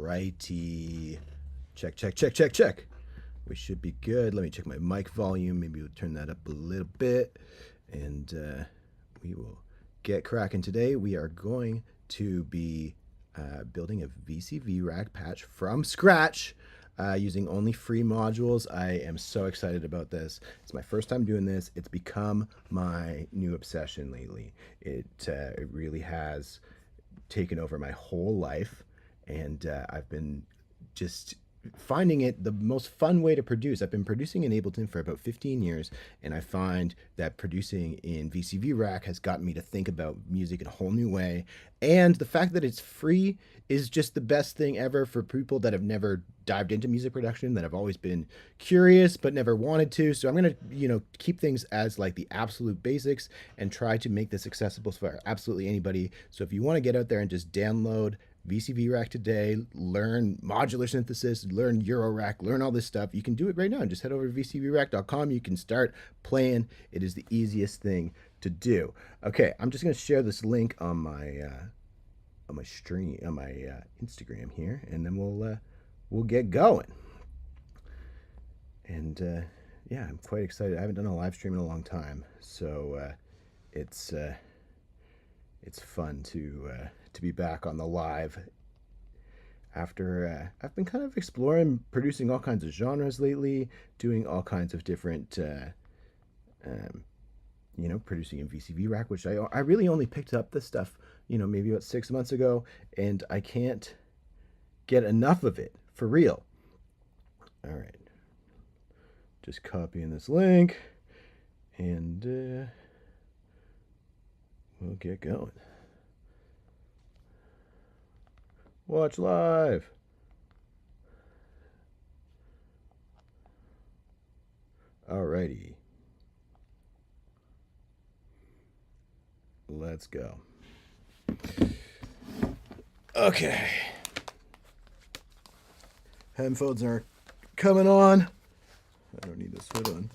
righty. Check, check, check, check, check. We should be good. Let me check my mic volume. Maybe we'll turn that up a little bit. And we will get cracking today. We are going to be building a VCVRack patch from scratch using only free modules. I am so excited about this. It's my first time doing this. It's become my new obsession lately. It really has taken over my whole life, and I've been just finding it the most fun way to produce. I've been producing in Ableton for about 15 years, and I find that producing in VCVRack has gotten me to think about music in a whole new way. And the fact that it's free is just the best thing ever for people that have never dived into music production, that have always been curious but never wanted to. So I'm going to, keep things as like the absolute basics and try to make this accessible for absolutely anybody. So if you want to get out there and just download VCVRack today, learn modular synthesis, learn Eurorack, learn all this stuff, you can do it right now. Just head over to vcvrack.com. You can start playing. It is the easiest thing to do. Okay, I'm just going to share this link on my stream, on my Instagram here, and then we'll get going. And yeah, I'm quite excited. I haven't done a live stream in a long time, so it's fun to be back on the live after I've been kind of exploring producing all kinds of genres lately, doing all kinds of different producing in VCVRack, which I really only picked up this stuff maybe about 6 months ago, and I can't get enough of it, for real. All right, just copying this link, and we'll get going. Watch live. Alrighty. Let's go. Okay. Headphones are coming on. I don't need this hood on.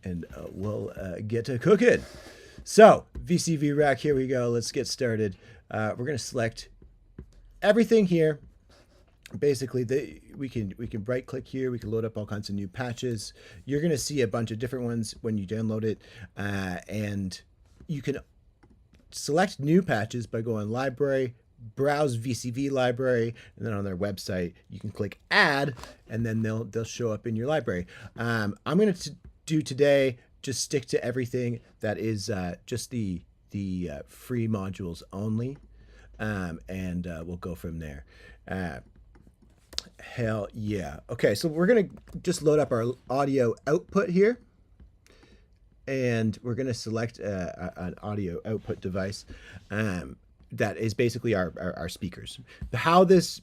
And we'll get to cooking. So, VCVRack, here we go. Let's get started. We're going to select everything here. Basically, we can right click here. We can load up all kinds of new patches. You're going to see a bunch of different ones when you download it. And you can select new patches by going library, browse VCV library, and then on their website, you can click add, and then they'll show up in your library. I'm going to do today just stick to everything that is just the free modules only, and we'll go from there. Hell yeah. Okay, so we're going to just load up our audio output here, and we're going to select an audio output device that is basically our speakers. How this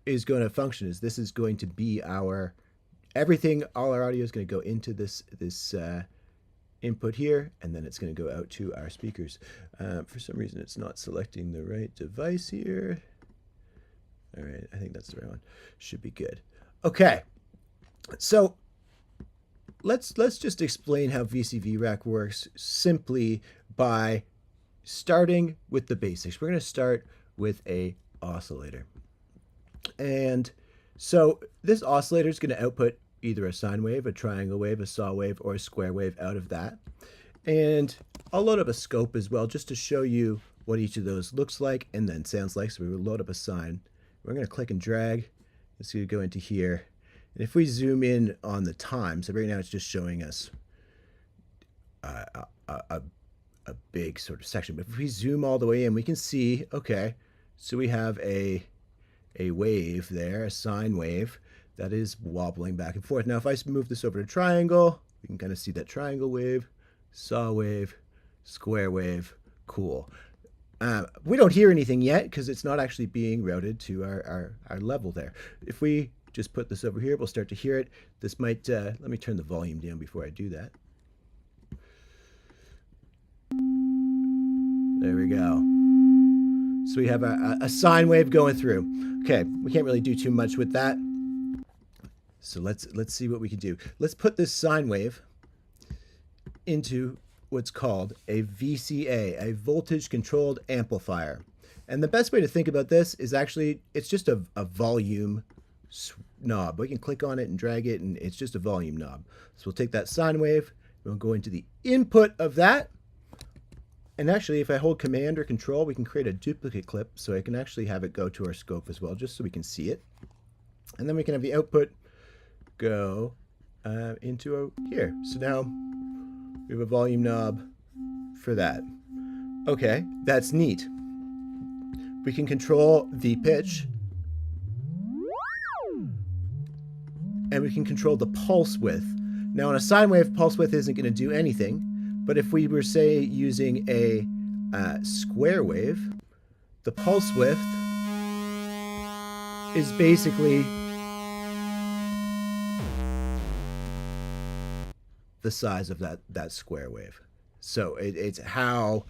is going to function is this is going to be our everything. All our audio is going to go into this input here, and then it's going to go out to our speakers. For some reason, it's not selecting the right device here. All right, I think that's the right one. Should be good. Okay, so let's just explain how VCVRack works simply by starting with the basics. We're going to start with a oscillator, and so this oscillator is going to output either a sine wave, a triangle wave, a saw wave, or a square wave out of that. And I'll load up a scope as well, just to show you what each of those looks like and then sounds like. So we will load up a sine. We're going to click and drag. It's going to go into here. And if we zoom in on the time, so right now it's just showing us a big sort of section. But if we zoom all the way in, we can see, okay, so we have a wave there, a sine wave, that is wobbling back and forth. Now, if I move this over to triangle, we can kind of see that triangle wave, saw wave, square wave. Cool. We don't hear anything yet because it's not actually being routed to our level there. If we just put this over here, we'll start to hear it. This might, let me turn the volume down before I do that. There we go. So we have a sine wave going through. Okay, we can't really do too much with that. So let's see what we can do. Let's put this sine wave into what's called a VCA, a voltage controlled amplifier. And the best way to think about this is actually, it's just a volume knob. We can click on it and drag it, and it's just a volume knob. So we'll take that sine wave, we'll go into the input of that. And actually, if I hold Command or Control, we can create a duplicate clip, so I can actually have it go to our scope as well, just so we can see it. And then we can have the output go into here. So now we have a volume knob for that. Okay, that's neat. We can control the pitch, and we can control the pulse width. Now on a sine wave, pulse width isn't going to do anything, but if we were, say, using a square wave, the pulse width is basically the size of that square wave. So it's how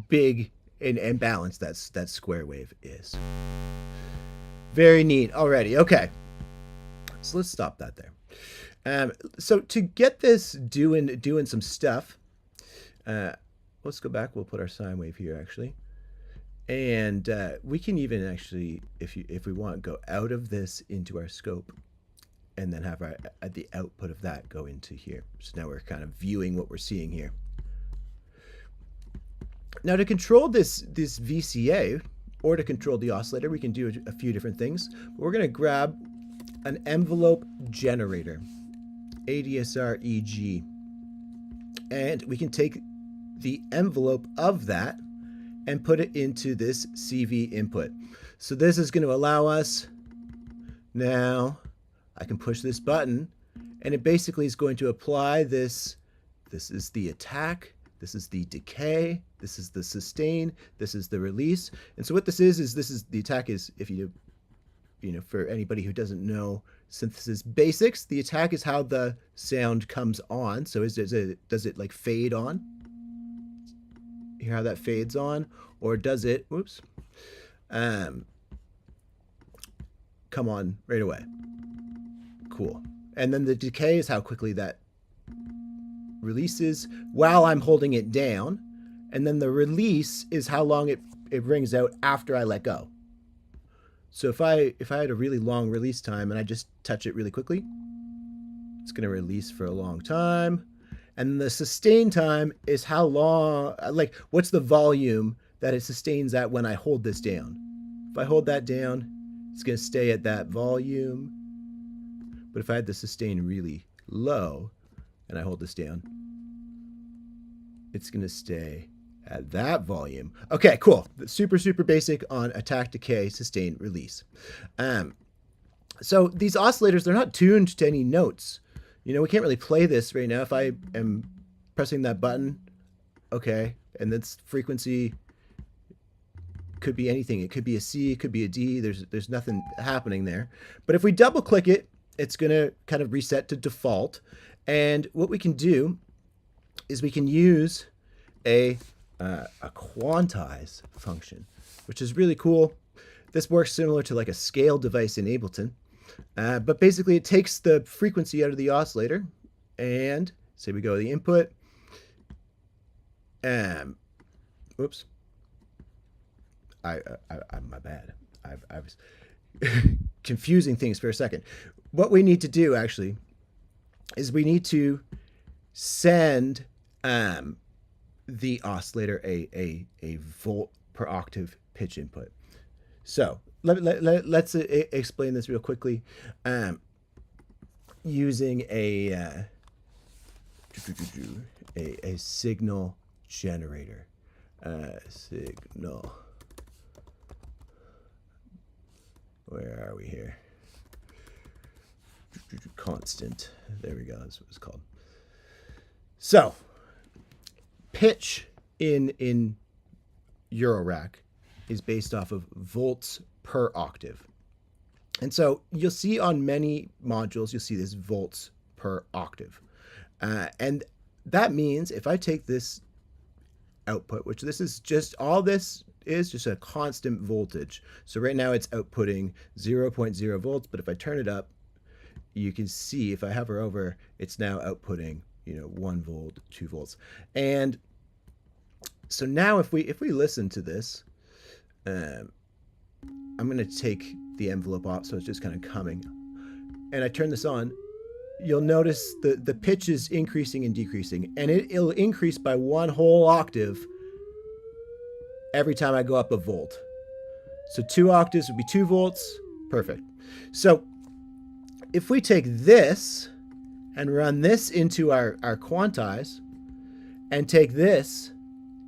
big and balanced that square wave is. Very neat already. Okay, so let's stop that there. So to get this doing some stuff, let's go back. We'll put our sine wave here actually, and we can even actually, if we want, go out of this into our scope, and then have the output of that go into here. So now we're kind of viewing what we're seeing here. Now to control this VCA, or to control the oscillator, we can do a few different things. We're going to grab an envelope generator, ADSR EG, and we can take the envelope of that and put it into this CV input. So this is going to allow us, now I can push this button, and it basically is going to apply this. This is the attack, this is the decay, this is the sustain, this is the release. And so what this is the attack is, if you know, for anybody who doesn't know synthesis basics, the attack is how the sound comes on. So does it like fade on? Hear how that fades on? Or does it, whoops, come on right away? Cool. And then the decay is how quickly that releases while I'm holding it down. And then the release is how long it rings out after I let go. So if I had a really long release time and I just touch it really quickly, it's going to release for a long time. And the sustain time is how long, like what's the volume that it sustains at when I hold this down. If I hold that down, it's going to stay at that volume. But if I had the sustain really low and I hold this down, it's going to stay at that volume. Okay, cool. Super, super basic on attack, decay, sustain, release. So these oscillators, they're not tuned to any notes. You know, we can't really play this right now. If I am pressing that button, okay, and this frequency could be anything. It could be a C, it could be a D. There's nothing happening there. But if we double click it, it's going to kind of reset to default. And what we can do is we can use a quantize function, which is really cool. This works similar to like a scale device in Ableton. But basically it takes the frequency out of the oscillator, and say we go to the input, whoops, my bad. I was confusing things for a second. What we need to do actually is we need to send the oscillator a volt per octave pitch input. So let's explain this real quickly using a signal generator. Signal. Where are we here? Constant. There we go. That's what it's called. So, pitch in Eurorack is based off of volts per octave. And so you'll see on many modules, you'll see this volts per octave. And that means if I take this output, which this is just, all this is just a constant voltage. So right now it's outputting 0.0 volts, but if I turn it up, you can see if I hover over, it's now outputting 1 volt, 2 volts. And so now if we listen to this, I'm going to take the envelope off so it's just kind of coming. And I turn this on, you'll notice the pitch is increasing and decreasing, and it'll increase by 1 whole octave every time I go up a volt. So 2 octaves would be 2 volts. Perfect. So if we take this and run this into our quantize, and take this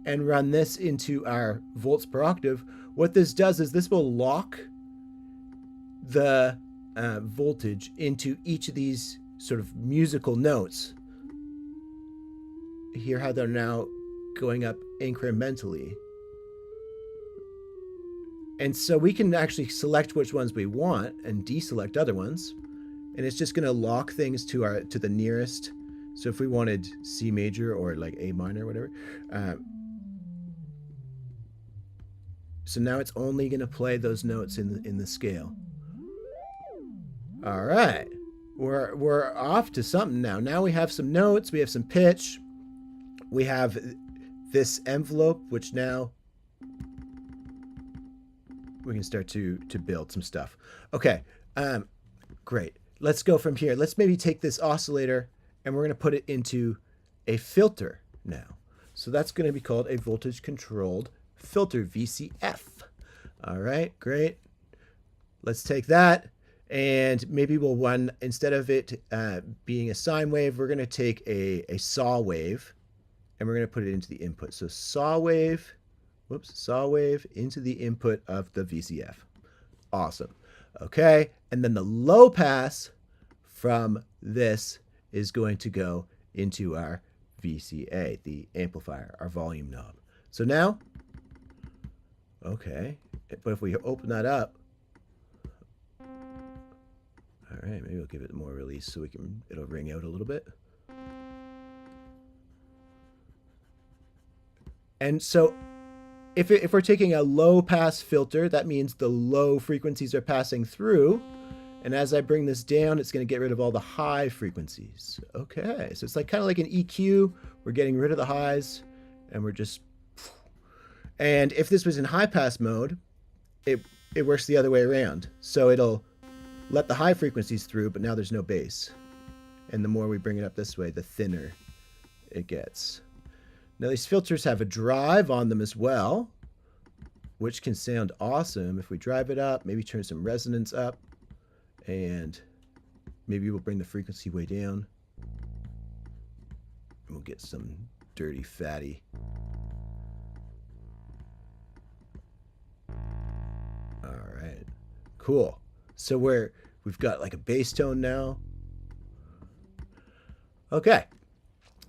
and run this into our volts per octave, what this does is this will lock the voltage into each of these sort of musical notes. Hear how they're now going up incrementally. And so we can actually select which ones we want and deselect other ones. And it's just going to lock things to the nearest. So if we wanted C major or like A minor or whatever. So now it's only going to play those notes in the scale. All right. We're off to something now. Now we have some notes. We have some pitch. We have this envelope, which now we can start to build some stuff. Okay. Great. Let's go from here. Let's maybe take this oscillator and we're going to put it into a filter now. So that's going to be called a voltage controlled filter, VCF. All right, great. Let's take that and maybe we'll run, instead of it being a sine wave, we're going to take a saw wave and we're going to put it into the input. So saw wave into the input of the VCF. Awesome. Okay, and then the low pass from this is going to go into our VCA, the amplifier, our volume knob. So now, okay, but if we open that up, all right, maybe we'll give it more release so it'll ring out a little bit. And so if we're taking a low pass filter, that means the low frequencies are passing through. And as I bring this down, it's going to get rid of all the high frequencies. Okay, so it's like kind of like an EQ. We're getting rid of the highs and we're just... And if this was in high pass mode, it works the other way around. So it'll let the high frequencies through, but now there's no bass. And the more we bring it up this way, the thinner it gets. Now these filters have a drive on them as well, which can sound awesome. If we drive it up, maybe turn some resonance up, and maybe we'll bring the frequency way down. And we'll get some dirty, fatty. All right, cool. So we've got like a bass tone now. Okay.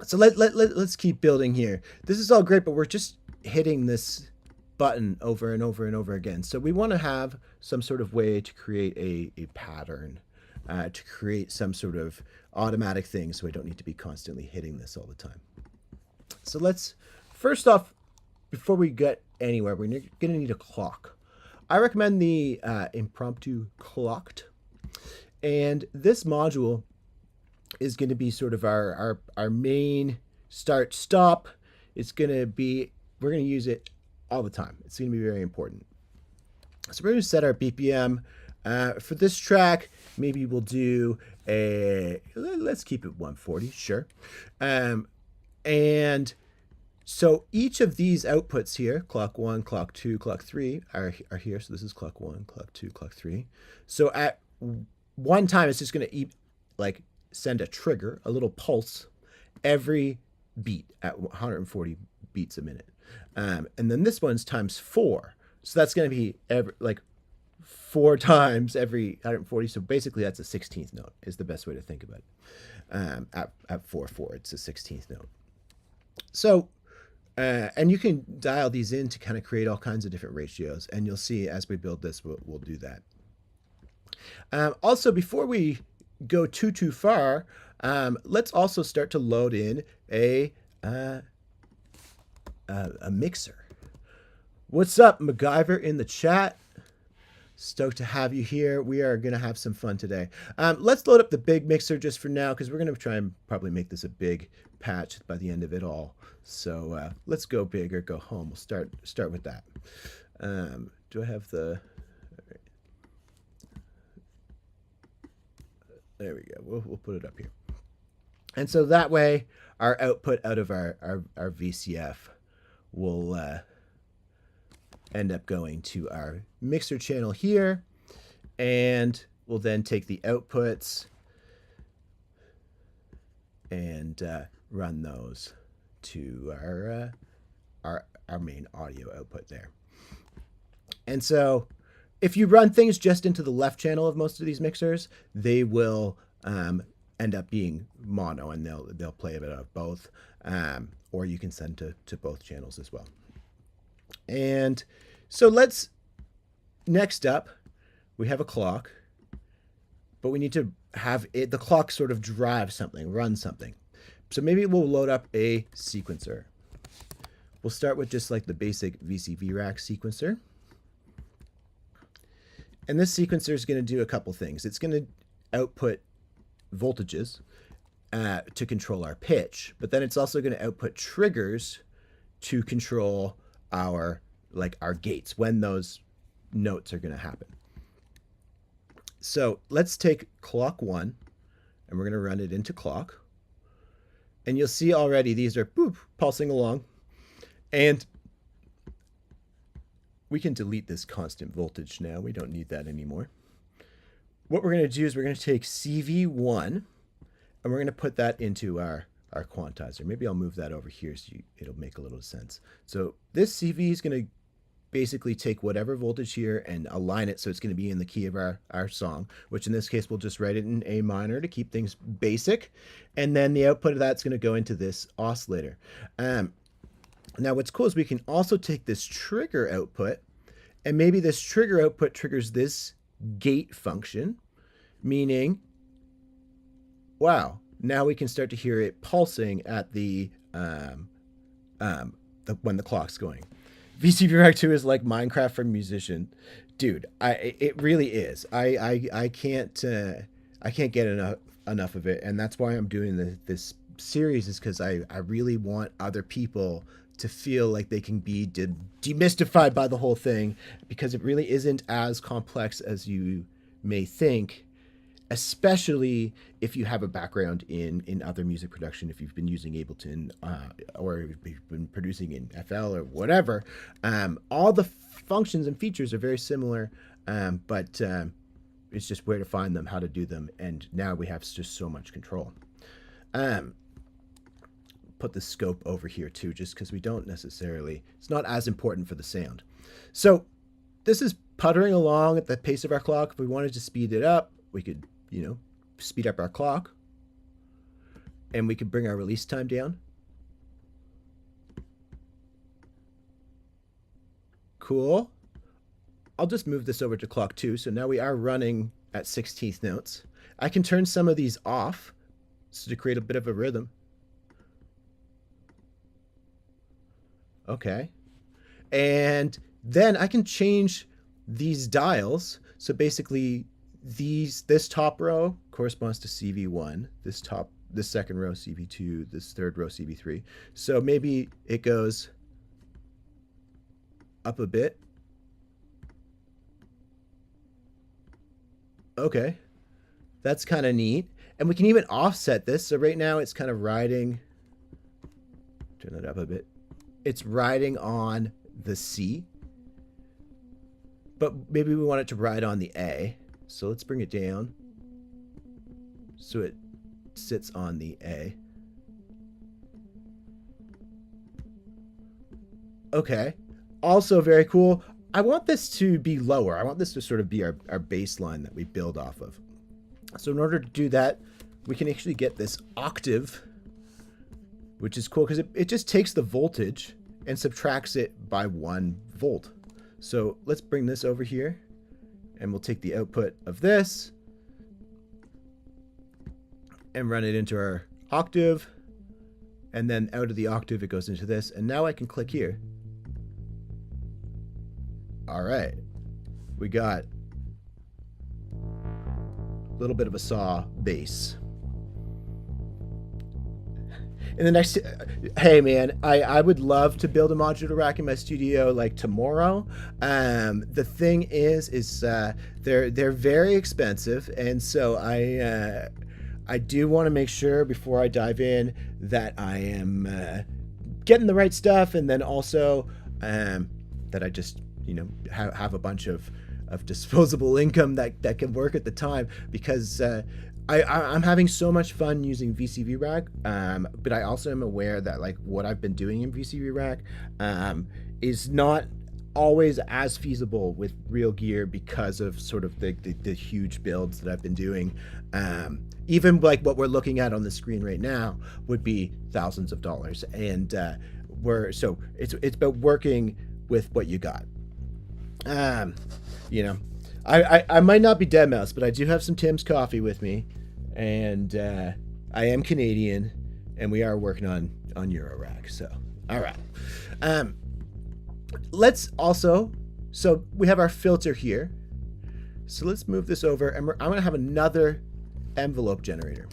So let's keep building here. This is all great, but we're just hitting this button over and over and over again. So we want to have some sort of way to create a pattern, to create some sort of automatic thing so we don't need to be constantly hitting this all the time. So let's, first off, before we get anywhere, we're going to need a clock. I recommend the Impromptu Clocked. And this module is going to be sort of our main start stop. It's going to be, we're going to use it all the time. It's going to be very important. So we're going to set our BPM. For this track, maybe we'll do let's keep it 140, sure. And so each of these outputs here, clock 1, clock 2, clock 3, are here. So this is clock 1, clock 2, clock 3. So at one time, it's just going to send a trigger, a little pulse, every beat at 140 beats a minute. And then this one's times 4. So that's going to be 4 times every 140. So basically that's a 16th note is the best way to think about it. At 4/4, it's a 16th note. So, and you can dial these in to kind of create all kinds of different ratios. And you'll see as we build this, we'll do that. Also, before we go too far, let's also start to load in a mixer. What's up, MacGyver in the chat? Stoked to have you here. We are going to have some fun today. Let's load up the big mixer just for now, because we're going to try and probably make this a big patch by the end of it all. So let's go big or go home. We'll start with that. Do I have the... All right. There we go. We'll put it up here. And so that way, our output out of our VCF will end up going to our mixer channel here, and we'll then take the outputs and run those to our main audio output there. And so if you run things just into the left channel of most of these mixers, they will end up being mono, and they'll play a bit of both, or you can send to both channels as well. And so next up, we have a clock, but we need to have the clock sort of drive something, run something. So maybe we'll load up a sequencer. We'll start with just like the basic VCVRack sequencer. And this sequencer is going to do a couple things. It's going to output voltages to control our pitch, but then it's also going to output triggers to control our gates, when those notes are going to happen. So let's take clock 1, and we're going to run it into clock. And you'll see already these are pulsing along. And we can delete this constant voltage now. We don't need that anymore. What we're going to do is we're going to take CV1, and we're going to put that into our quantizer. Maybe I'll move that over here so it'll make a little sense. So this CV is going to basically take whatever voltage here and align it so it's going to be in the key of our song, which in this case we'll just write it in A minor to keep things basic. And then the output of that's going to go into this oscillator. Now what's cool is we can also take this trigger output, and maybe this trigger output triggers this gate function, meaning, wow, now we can start to hear it pulsing at when the clock's going. VCVRack 2 is like Minecraft for musician, dude. It really is. I can't get enough of it, and that's why I'm doing this series, is because I really want other people to feel like they can be demystified by the whole thing, because it really isn't as complex as you may think, especially if you have a background in other music production, if you've been using Ableton or if you've been producing in FL or whatever. All the functions and features are very similar, but it's just where to find them, how to do them, and now we have just so much control. Put the scope over here too, just because we don't necessarily, it's not as important for the sound. So this is puttering along at the pace of our clock. If we wanted to speed it up, we could, speed up our clock, and we could bring our release time down. Cool. I'll just move this over to clock 2. So now we are running at 16th notes. I can turn some of these off so to create a bit of a rhythm. Okay. And then I can change these dials. So basically this top row corresponds to CV1, this second row CV2, this third row CV3. So maybe it goes up a bit. Okay. That's kind of neat. And we can even offset this. So right now it's kind of riding, turn that up a bit. It's riding on the C, but maybe we want it to ride on the A. So let's bring it down so it sits on the A. Okay. Also very cool. I want this to be lower. I want this to sort of be our baseline that we build off of. So in order to do that, we can actually get this octave, which is cool because it just takes the voltage and subtracts it by 1 volt. So let's bring this over here, and we'll take the output of this and run it into our octave, and then out of the octave it goes into this, and now I can click here. All right, we got little bit of a saw base. In the next, hey man, I would love to build a modular rack in my studio like tomorrow. The thing is they're very expensive, and so I do want to make sure before I dive in that I am getting the right stuff, and then also that I just have a bunch of disposable income that can work at the time, because I'm having so much fun using VCVRack, but I also am aware that like what I've been doing in VCVRack is not always as feasible with real gear because of sort of the huge builds that I've been doing. Even like what we're looking at on the screen right now would be thousands of dollars, and it's about working with what you got. I might not be dead mouse, but I do have some Tim's coffee with me, and I am Canadian, and we are working on Eurorack. So, all right. Let's also, so we have our filter here. So let's move this over, and I'm going to have another envelope generator.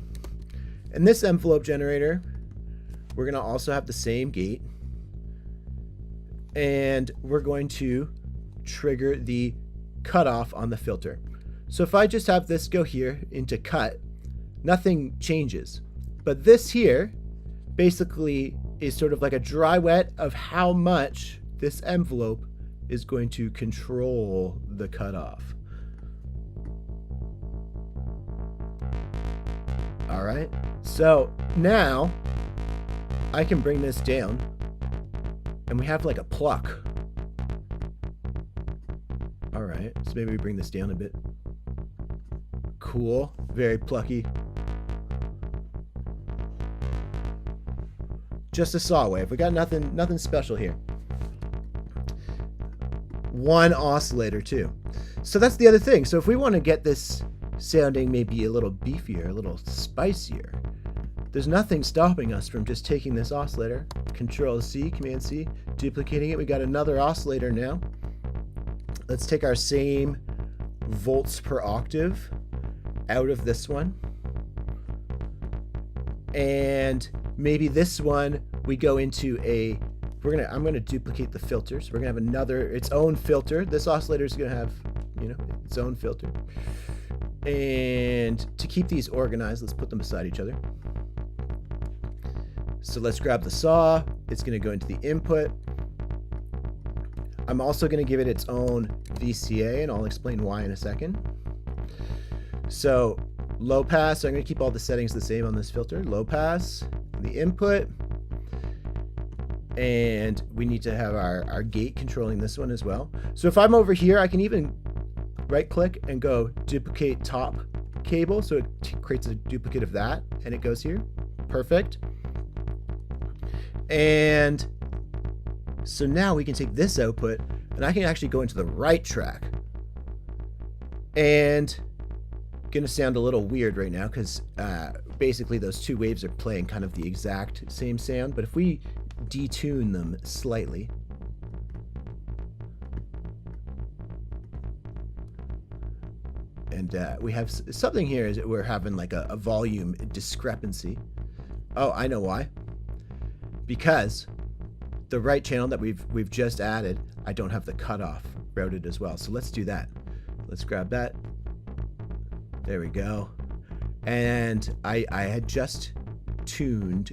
And this envelope generator, we're going to also have the same gate, and we're going to trigger the cutoff on the filter. So if I just have this go here into cut, nothing changes. But this here basically is sort of like a dry wet of how much this envelope is going to control the cutoff. All right, so now I can bring this down, and we have like a pluck. All right, so maybe we bring this down a bit. Cool, very plucky. Just a saw wave. We got nothing special here. One oscillator too. So that's the other thing. So if we want to get this sounding maybe a little beefier, a little spicier, there's nothing stopping us from just taking this oscillator, Control C, Command C, duplicating it. We got another oscillator now. Let's take our same volts per octave out of this one, and maybe this one we go into a, I'm gonna duplicate the filters. We're gonna have its own filter. This oscillator is gonna have its own filter, and to keep these organized, let's put them beside each other. So let's grab the saw. It's gonna go into the input. I'm also going to give it its own VCA, and I'll explain why in a second. So low pass, so I'm going to keep all the settings the same on this filter. Low pass, the input, and we need to have our gate controlling this one as well. So if I'm over here, I can even right click and go duplicate top cable, so it creates a duplicate of that, and it goes here. Perfect. And so now we can take this output, and I can actually go into the right track. And gonna sound a little weird right now because basically those two waves are playing kind of the exact same sound, but if we detune them slightly, and we have something here is that we're having like a volume discrepancy. Oh, I know why. Because the right channel that we've just added, I don't have the cutoff routed as well. So let's do that. Let's grab that. There we go. And I had just tuned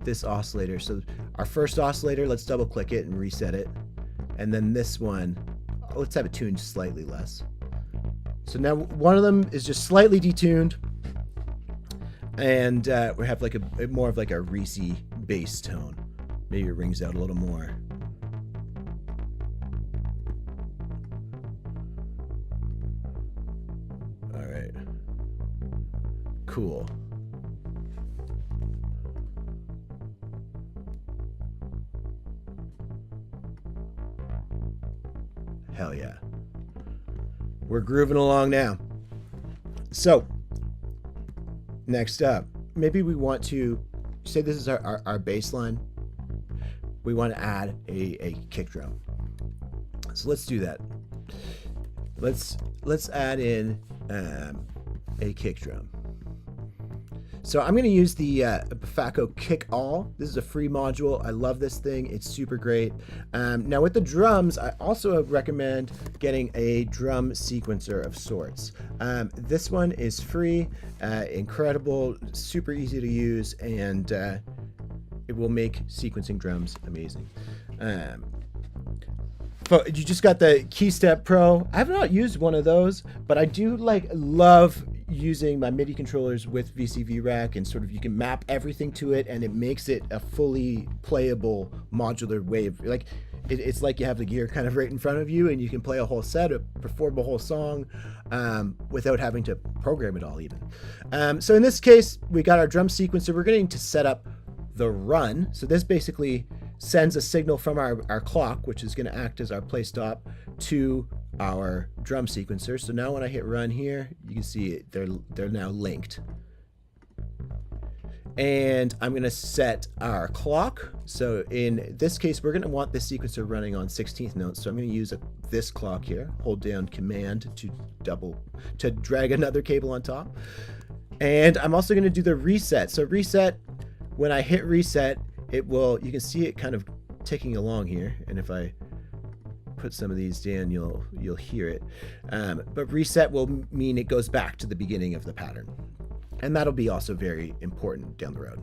this oscillator. So our first oscillator, let's double click it and reset it. And then this one, let's have it tuned slightly less. So now one of them is just slightly detuned, and we have like a more of like a Reese bass tone. Maybe it rings out a little more. All right. Cool. Hell yeah. We're grooving along now. So, next up, maybe we want to say this is our bass line. We want to add a kick drum. So let's do that. Let's add in a kick drum. So I'm going to use the Bafaco Kick All. This is a free module. I love this thing. It's super great. Now with the drums, I also recommend getting a drum sequencer of sorts. This one is free, incredible, super easy to use, and it will make sequencing drums amazing. But you just got the KeyStep Pro. I have not used one of those, but I do love using my MIDI controllers with VCV-Rack, and sort of you can map everything to it, and it makes it a fully playable modular wave. It's like you have the gear kind of right in front of you, and you can play a whole set, perform a whole song without having to program it all even. So in this case, we got our drum sequencer. We're going to set up the run. So this basically sends a signal from our clock, which is going to act as our play stop, to our drum sequencer. So now when I hit run here, you can see it, they're now linked. And I'm going to set our clock. So in this case, we're going to want this sequencer running on 16th notes. So I'm going to use this clock here, hold down Command to drag another cable on top. And I'm also going to do the reset. So reset, when I hit reset, you can see it kind of ticking along here. And if I put some of these down, you'll hear it. But reset will mean it goes back to the beginning of the pattern. And that'll be also very important down the road.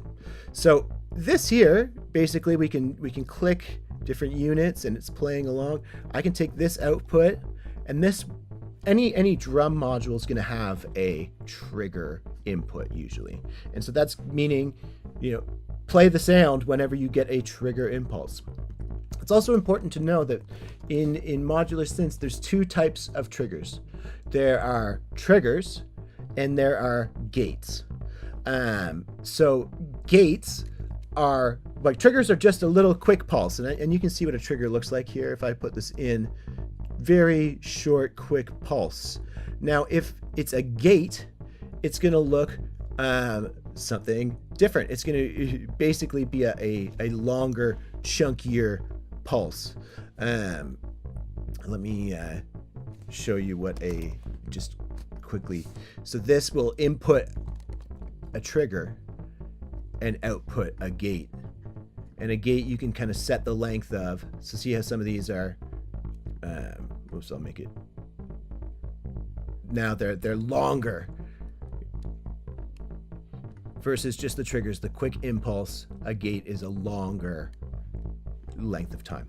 So this here, basically we can click different units and it's playing along. I can take this output, and this, any drum module is going to have a trigger input usually. And so that's meaning, play the sound whenever you get a trigger impulse. It's also important to know that in modular synths, there's two types of triggers. There are triggers and there are gates. So gates are, triggers are just a little quick pulse. And you can see what a trigger looks like here if I put this in. Very short, quick pulse. Now, if it's a gate, it's going to look something different. It's going to basically be a longer, chunkier pulse. Let me show you just quickly. So this will input a trigger and output a gate. And a gate you can kind of set the length of. So see how some of these are, oops, I'll make it. Now they're longer versus just the triggers. The quick impulse, a gate is a longer length of time.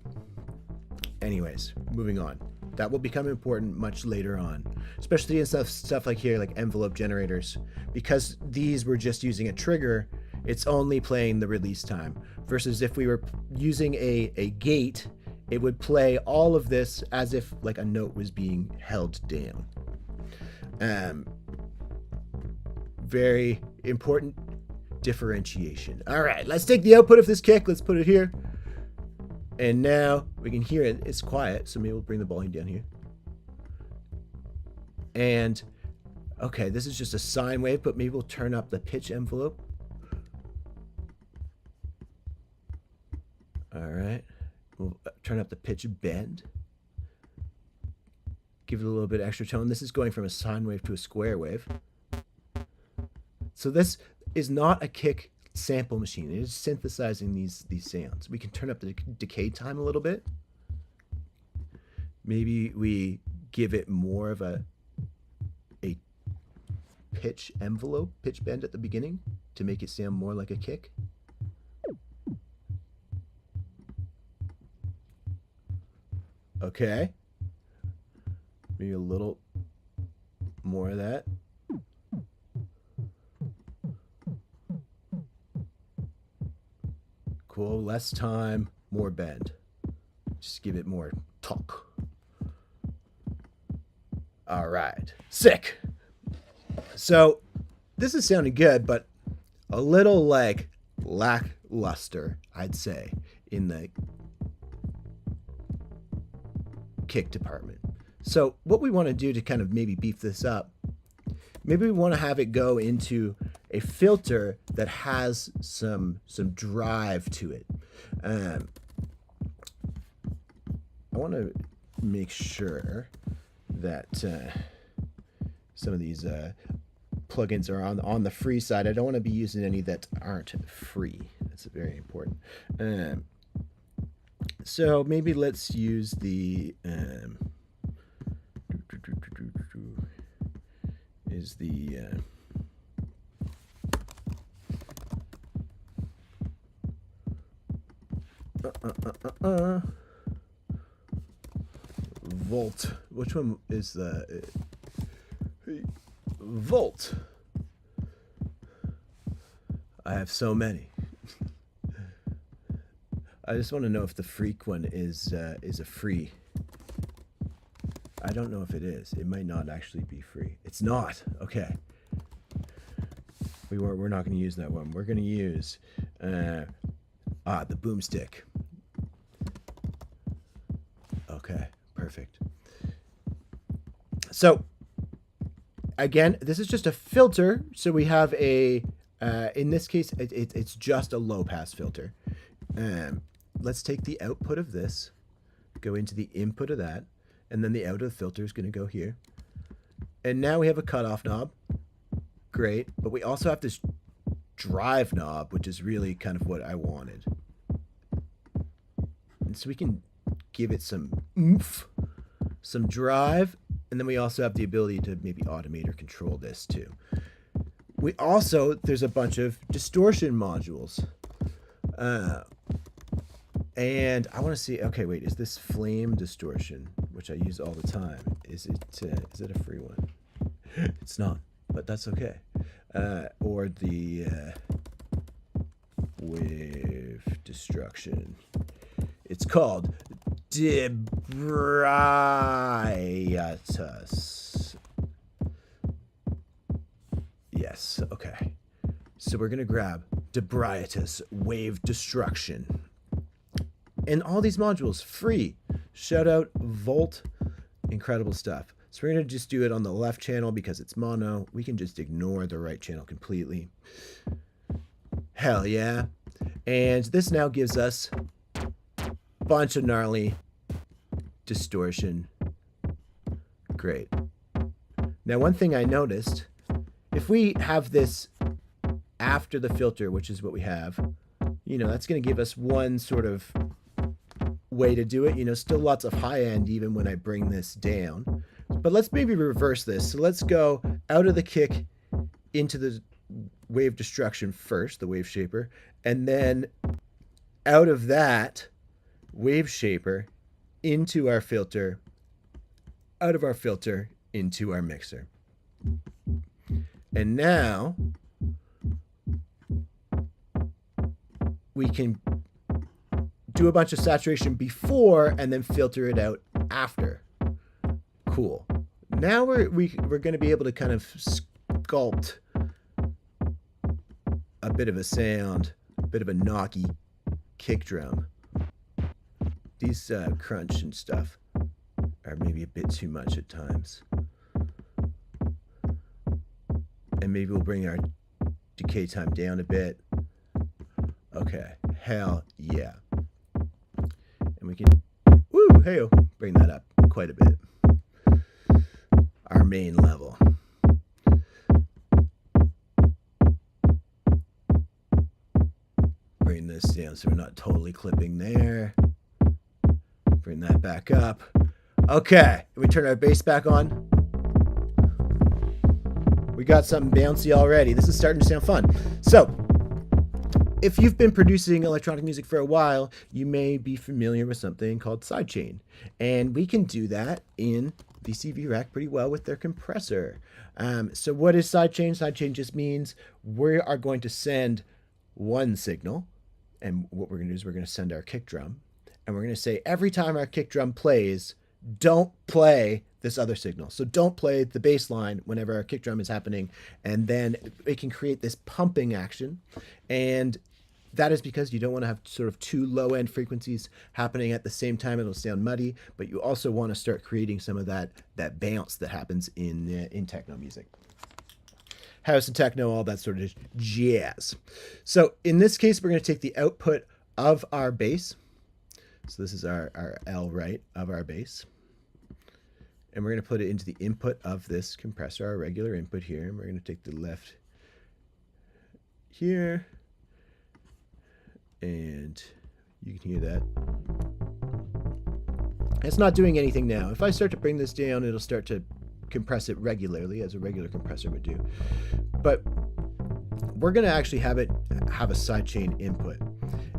Anyways, moving on. That will become important much later on, especially in stuff like here, like envelope generators. Because these were just using a trigger, it's only playing the release time. Versus if we were using a gate, it would play all of this as if like a note was being held down. Very important differentiation. All right, let's take the output of this kick. Let's put it here. And now we can hear it. It's quiet, so maybe we'll bring the volume down here. And okay, this is just a sine wave, but maybe we'll turn up the pitch envelope. All right, we'll turn up the pitch bend. Give it a little bit extra tone. This is going from a sine wave to a square wave. So this is not a kick sample machine. It is synthesizing these sounds. We can turn up the decay time a little bit. Maybe we give it more of a pitch envelope, pitch bend at the beginning to make it sound more like a kick. Okay. Maybe a little more of that. Cool, less time, more bend. Just give it more talk. All right, sick. So this is sounding good, but a little like lackluster, I'd say, in the kick department. So what we want to do to kind of maybe beef this up, maybe we want to have it go into a filter that has some drive to it. I want to make sure that some of these plugins are on the free side. I don't want to be using any that aren't free. That's very important. So maybe let's use the Volt. Which one is the Volt? I have so many. I just want to know if the Freak one is a free. I don't know if it is. It might not actually be free. It's not. Okay. We're not going to use that one. We're going to use the boomstick. Okay, perfect. So again, this is just a filter. So we have a in this case it's just a low pass filter. Let's take the output of this, go into the input of that, and then the out of the filter is going to go here. And now we have a cutoff knob. Great. But we also have this drive knob, which is really kind of what I wanted. And so we can give it some oomph, some drive, and then we also have the ability to maybe automate or control this too. We also, there's a bunch of distortion modules. And I want to see, okay, wait, is this flame distortion, which I use all the time, is it a free one? It's not, but that's okay. Or the wave destruction. It's called Debriatus. Yes, okay. So we're going to grab Debriatus Wave Destruction. And all these modules, free. Shout out Volt. Incredible stuff. So we're going to just do it on the left channel because it's mono. We can just ignore the right channel completely. Hell yeah. And this now gives us a bunch of gnarly distortion. Great. Now, one thing I noticed, if we have this after the filter, which is what we have, you know, that's going to give us one sort of way to do it. You know, still lots of high end even when I bring this down. But let's maybe reverse this. So let's go out of the kick into the wave destruction first, the wave shaper, and then out of that wave shaper into our filter, out of our filter into our mixer. And now we can do a bunch of saturation before and then filter it out after. Cool. Now we're going to be able to kind of sculpt a bit of a sound, a bit of a knocky kick drum. These crunch and stuff are maybe a bit too much at times. And maybe we'll bring our decay time down a bit. Okay, hell yeah. And we can, woo, hey-oh, bring that up quite a bit. Our main level. Bring this down so we're not totally clipping there. Bring that back up. Okay, we turn our bass back on. We got something bouncy already. This is starting to sound fun. So, if you've been producing electronic music for a while, you may be familiar with something called sidechain. And we can do that in the CV Rack pretty well with their compressor. So what is sidechain? Sidechain just means we are going to send one signal. And what we're going to do is we're going to send our kick drum. And we're going to say every time our kick drum plays, don't play this other signal. So don't play the bass line whenever our kick drum is happening. And then it can create this pumping action. And that is because you don't want to have sort of two low-end frequencies happening at the same time. It'll sound muddy, but you also want to start creating some of that bounce that happens in techno music. House and techno, all that sort of jazz. So in this case, we're going to take the output of our bass. So this is our L right of our bass. and we're going to put it into the input of this compressor, our regular input here, and we're going to take the left here, and you can hear that. It's not doing anything now. If I start to bring this down, it'll start to compress it regularly, as a regular compressor would do. But we're going to actually have it have a sidechain input.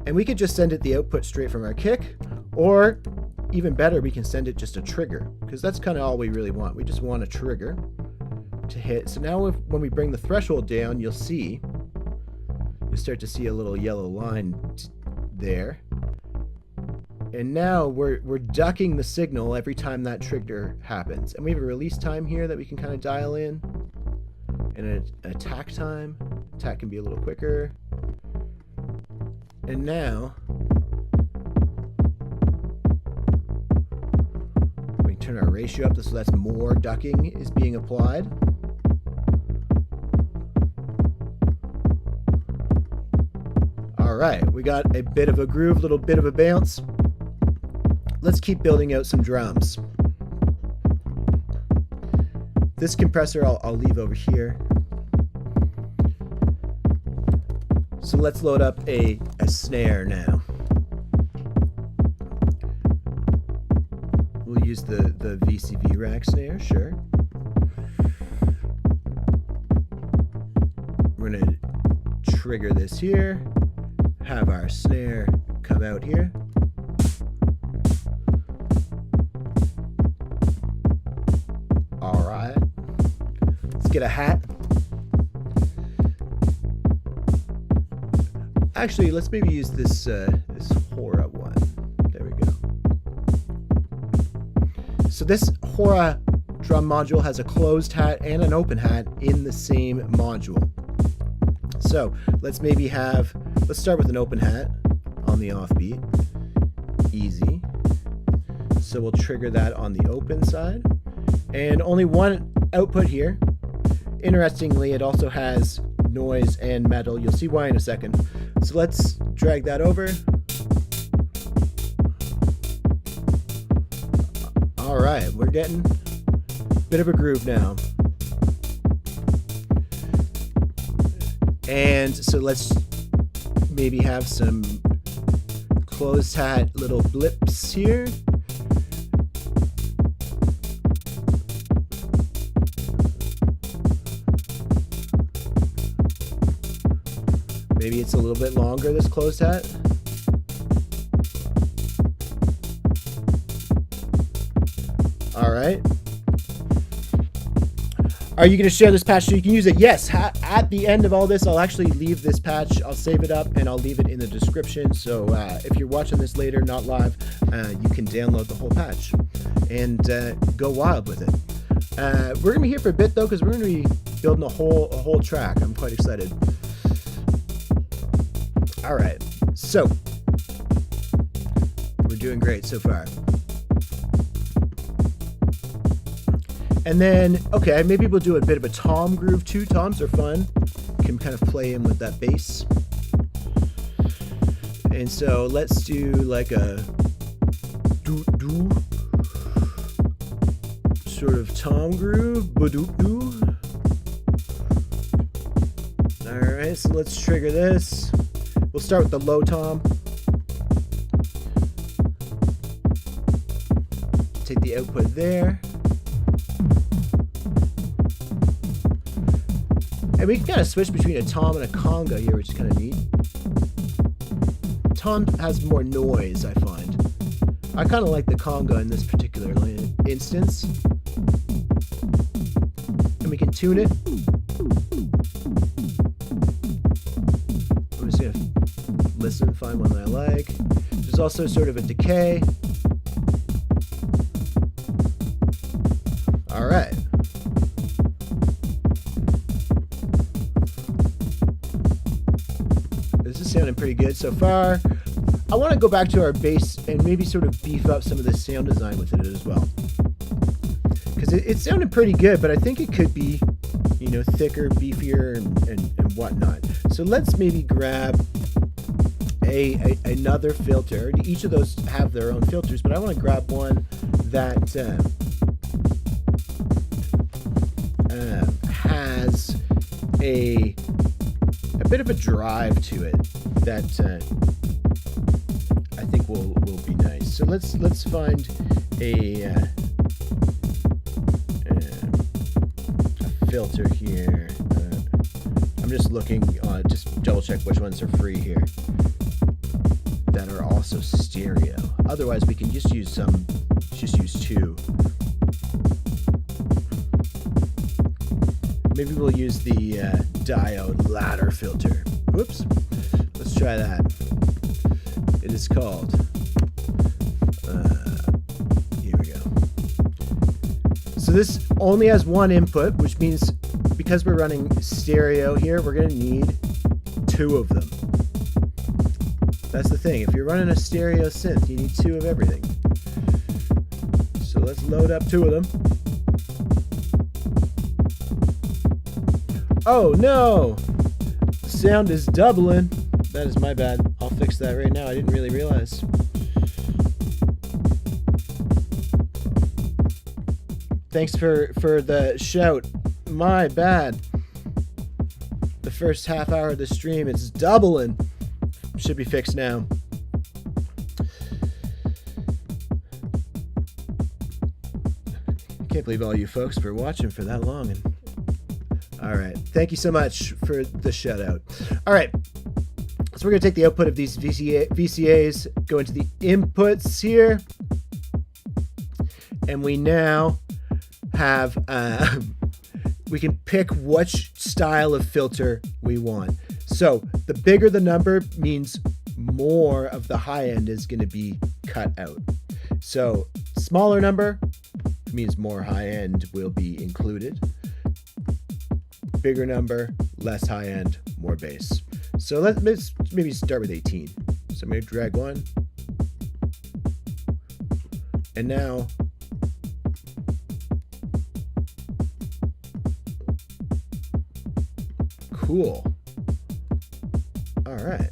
And we could just send it the output straight from our kick, or even better, we can send it just a trigger, because that's kind of all we really want. We just want a trigger to hit. So now when we bring the threshold down, you'll start to see a little yellow line there. And now we're ducking the signal every time that trigger happens. And we have a release time here that we can kind of dial in, and an attack time. Attack can be a little quicker. And now we turn our ratio up so that's more ducking is being applied. All right, we got a bit of a groove, little bit of a bounce. Let's keep building out some drums. This compressor I'll leave over here. So let's load up a snare now. We'll use the VCV rack snare, sure. We're gonna trigger this here, have our snare come out here. All right, let's get a hat. Actually, let's maybe use this Hora one. There we go. So this Hora drum module has a closed hat and an open hat in the same module. So let's start with an open hat on the offbeat. Easy. So we'll trigger that on the open side. And only one output here. Interestingly, it also has noise and metal. You'll see why in a second. So let's drag that over. All right, we're getting a bit of a groove now. And so let's maybe have some closed hat little blips here. Maybe it's a little bit longer, this closed hat. All right. Are you going to share this patch so you can use it? Yes. At the end of all this, I'll actually leave this patch. I'll save it up and I'll leave it in the description. So if you're watching this later, not live, you can download the whole patch and go wild with it. We're going to be here for a bit though, because we're going to be building a whole track. I'm quite excited. All right, so we're doing great so far. And then, okay, maybe we'll do a bit of a tom groove too. Toms are fun. Can kind of play in with that bass. And so let's do like a doo-doo sort of tom groove. Ba-doo-doo. All right, so let's trigger this. We'll start with the low tom. Take the output there. And we can kind of switch between a tom and a conga here, which is kind of neat. Tom has more noise, I find. I kind of like the conga in this particular instance. And we can tune it. I'm just going to listen, find one that I like. There's also sort of a decay. All right. This is sounding pretty good so far. I want to go back to our bass and maybe sort of beef up some of the sound design with it as well. Because it sounded pretty good, but I think it could be, you know, thicker, beefier, and whatnot. So let's maybe grab another filter. Each of those have their own filters, but I want to grab one that a bit of a drive to it that I think will be nice. So let's find a filter here. I'm just looking, just double check which ones are free here that are also stereo. Otherwise, we can just use two. Maybe we'll use the diode ladder filter. Whoops. Let's try that. It is called. Here we go. So this only has one input, which means because we're running stereo here, we're going to need two of them. That's the thing. If you're running a stereo synth, you need two of everything. So let's load up two of them. Oh no! The sound is doubling. That is my bad. I'll fix that right now. I didn't really realize. Thanks for the shout. My bad. The first half hour of the stream, it's doubling. Should be fixed now. Can't believe all you folks were watching for that long. All right. Thank you so much for the shout out. All right. So we're going to take the output of these VCAs, go into the inputs here. And we now have, we can pick which style of filter we want. So the bigger the number means more of the high end is going to be cut out. So smaller number means more high end will be included. Bigger number, less high end, more bass. So let's maybe start with 18. So I'm going to drag one. And now cool. All right.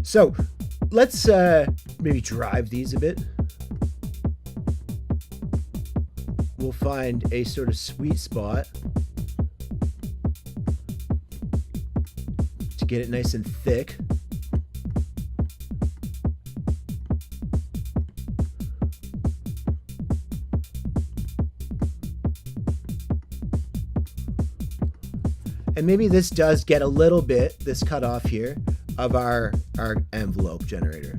So let's maybe drive these a bit. We'll find a sort of sweet spot to get it nice and thick. And maybe this does get a little bit, this cutoff here, of our envelope generator.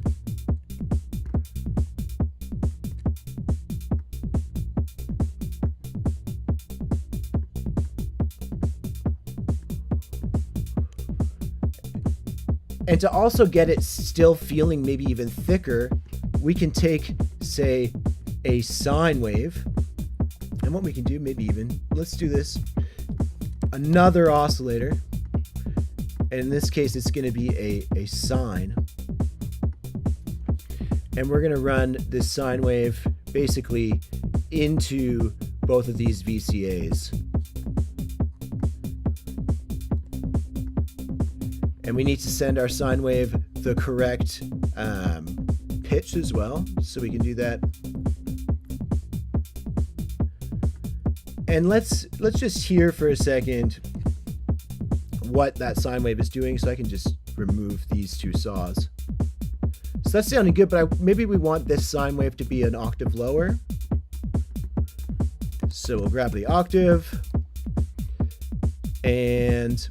And to also get it still feeling maybe even thicker, we can take, say, a sine wave. And what we can do, maybe even, let's do this, another oscillator. And in this case, it's going to be a sine. And we're going to run this sine wave basically into both of these VCAs. And we need to send our sine wave the correct pitch as well. So we can do that. And let's just hear for a second what that sine wave is doing. So I can just remove these two saws. So that's sounding good, but maybe we want this sine wave to be an octave lower. So we'll grab the octave and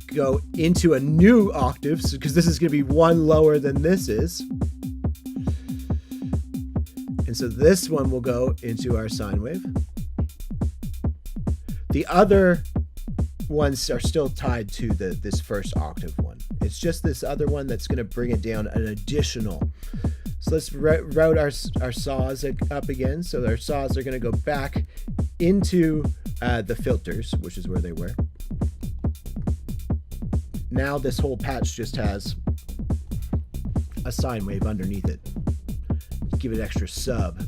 go into a new octave, because this is going to be one lower than this is. And so this one will go into our sine wave. The other ones are still tied to this first octave one. It's just this other one that's going to bring it down an additional. So let's route our saws up again. So our saws are going to go back into the filters, which is where they were. Now this whole patch just has a sine wave underneath it. Give it extra sub.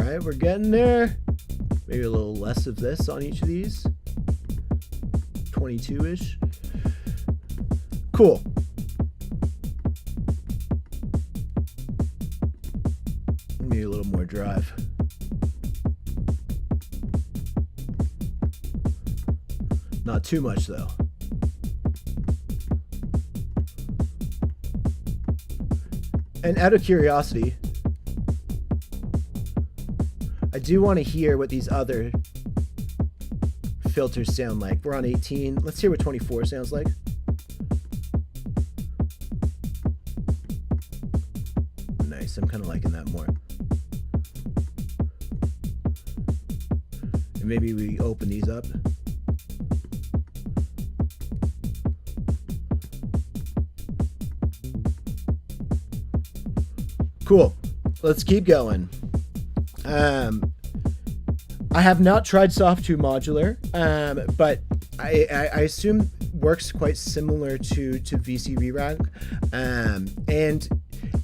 right, we're getting there. Maybe a little less of this on each of these. 22-ish. Cool. Maybe a little more drive. Not too much though. And out of curiosity, I do want to hear what these other filters sound like. We're on 18. Let's hear what 24 sounds like. Nice. I'm kind of liking that more. And maybe we open these up. Cool. Let's keep going. I have not tried Soft 2 Modular, but I assume works quite similar to VC Re-Rack. And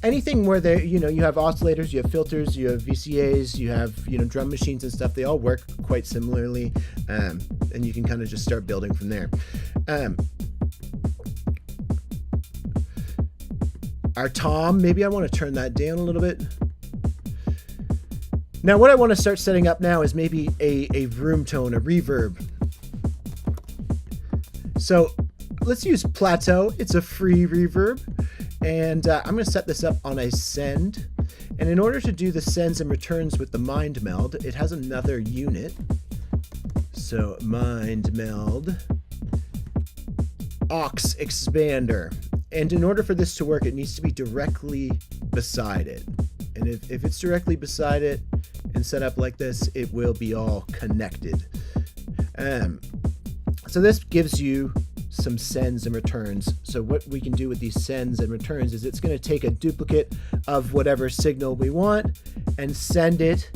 anything where there, you have oscillators, you have filters, you have VCAs, you have, drum machines and stuff, they all work quite similarly. And you can kind of just start building from there. Our tom, maybe I want to turn that down a little bit. Now what I want to start setting up now is maybe a room tone, a reverb. So let's use Plateau. It's a free reverb. And I'm going to set this up on a send. And in order to do the sends and returns with the mind meld, it has another unit. So mind meld aux expander. And in order for this to work, it needs to be directly beside it. And if it's directly beside it and set up like this, it will be all connected. So this gives you some sends and returns. So what we can do with these sends and returns is it's going to take a duplicate of whatever signal we want and send it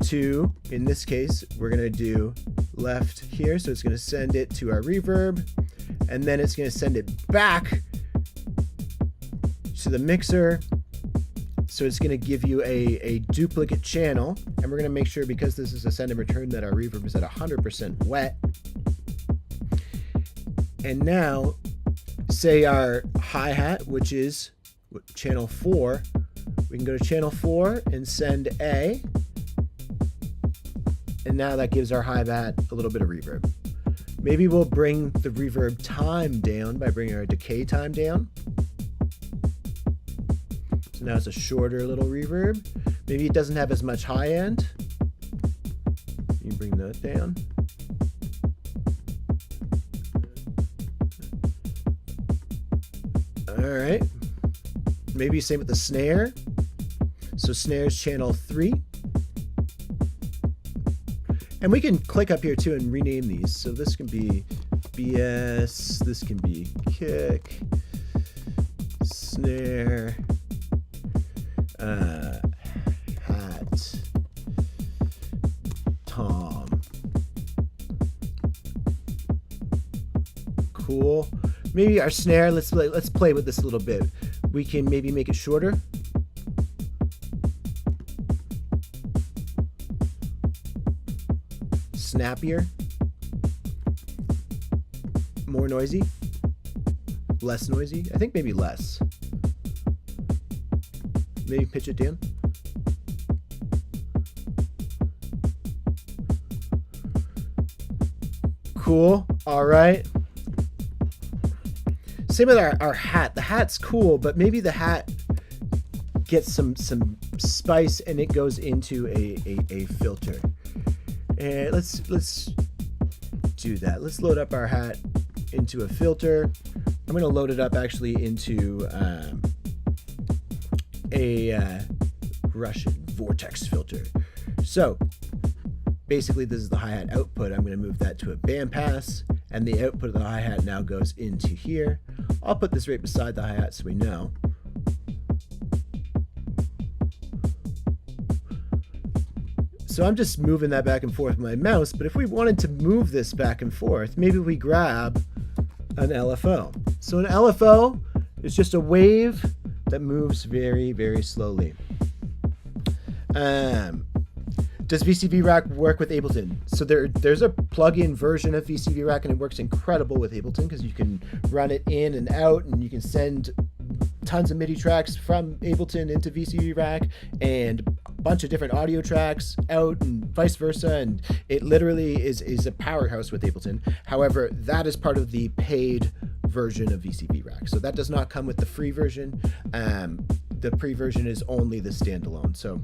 to, in this case, we're going to do left here. So it's going to send it to our reverb, and then it's going to send it back to the mixer. So it's going to give you a duplicate channel, and we're going to make sure, because this is a send and return, that our reverb is at 100% wet. And now, say our hi-hat, which is channel 4, we can go to channel 4 and send A, and now that gives our hi-hat a little bit of reverb. Maybe we'll bring the reverb time down by bringing our decay time down. So now it's a shorter little reverb. Maybe it doesn't have as much high end. You bring that down. All right. Maybe same with the snare. So snare's channel 3. And we can click up here too and rename these. So this can be BS, this can be kick, snare, hat, tom. Cool. Maybe our snare, let's play with this a little bit. We can maybe make it shorter. Snappier. More noisy. Less noisy. I think maybe less. Maybe pitch it down. Cool. All right. Same with our hat. The hat's cool, but maybe the hat gets some spice and it goes into a filter. And let's do that. Let's load up our hat into a filter. I'm going to load it up actually into a Russian vortex filter. So basically this is the hi-hat output. I'm going to move that to a bandpass, and the output of the hi-hat now goes into here. I'll put this right beside the hi-hat so we know. So I'm just moving that back and forth with my mouse, but if we wanted to move this back and forth, maybe we grab an LFO. So an LFO is just a wave that moves very, very slowly. Does VCV-Rack work with Ableton? So there's a plug-in version of VCV-Rack, and it works incredible with Ableton because you can run it in and out, and you can send tons of MIDI tracks from Ableton into VCV-Rack and a bunch of different audio tracks out and vice versa, and it literally is a powerhouse with Ableton. However, that is part of the paid version of VCV-Rack. So that does not come with the free version. The free version is only the standalone. So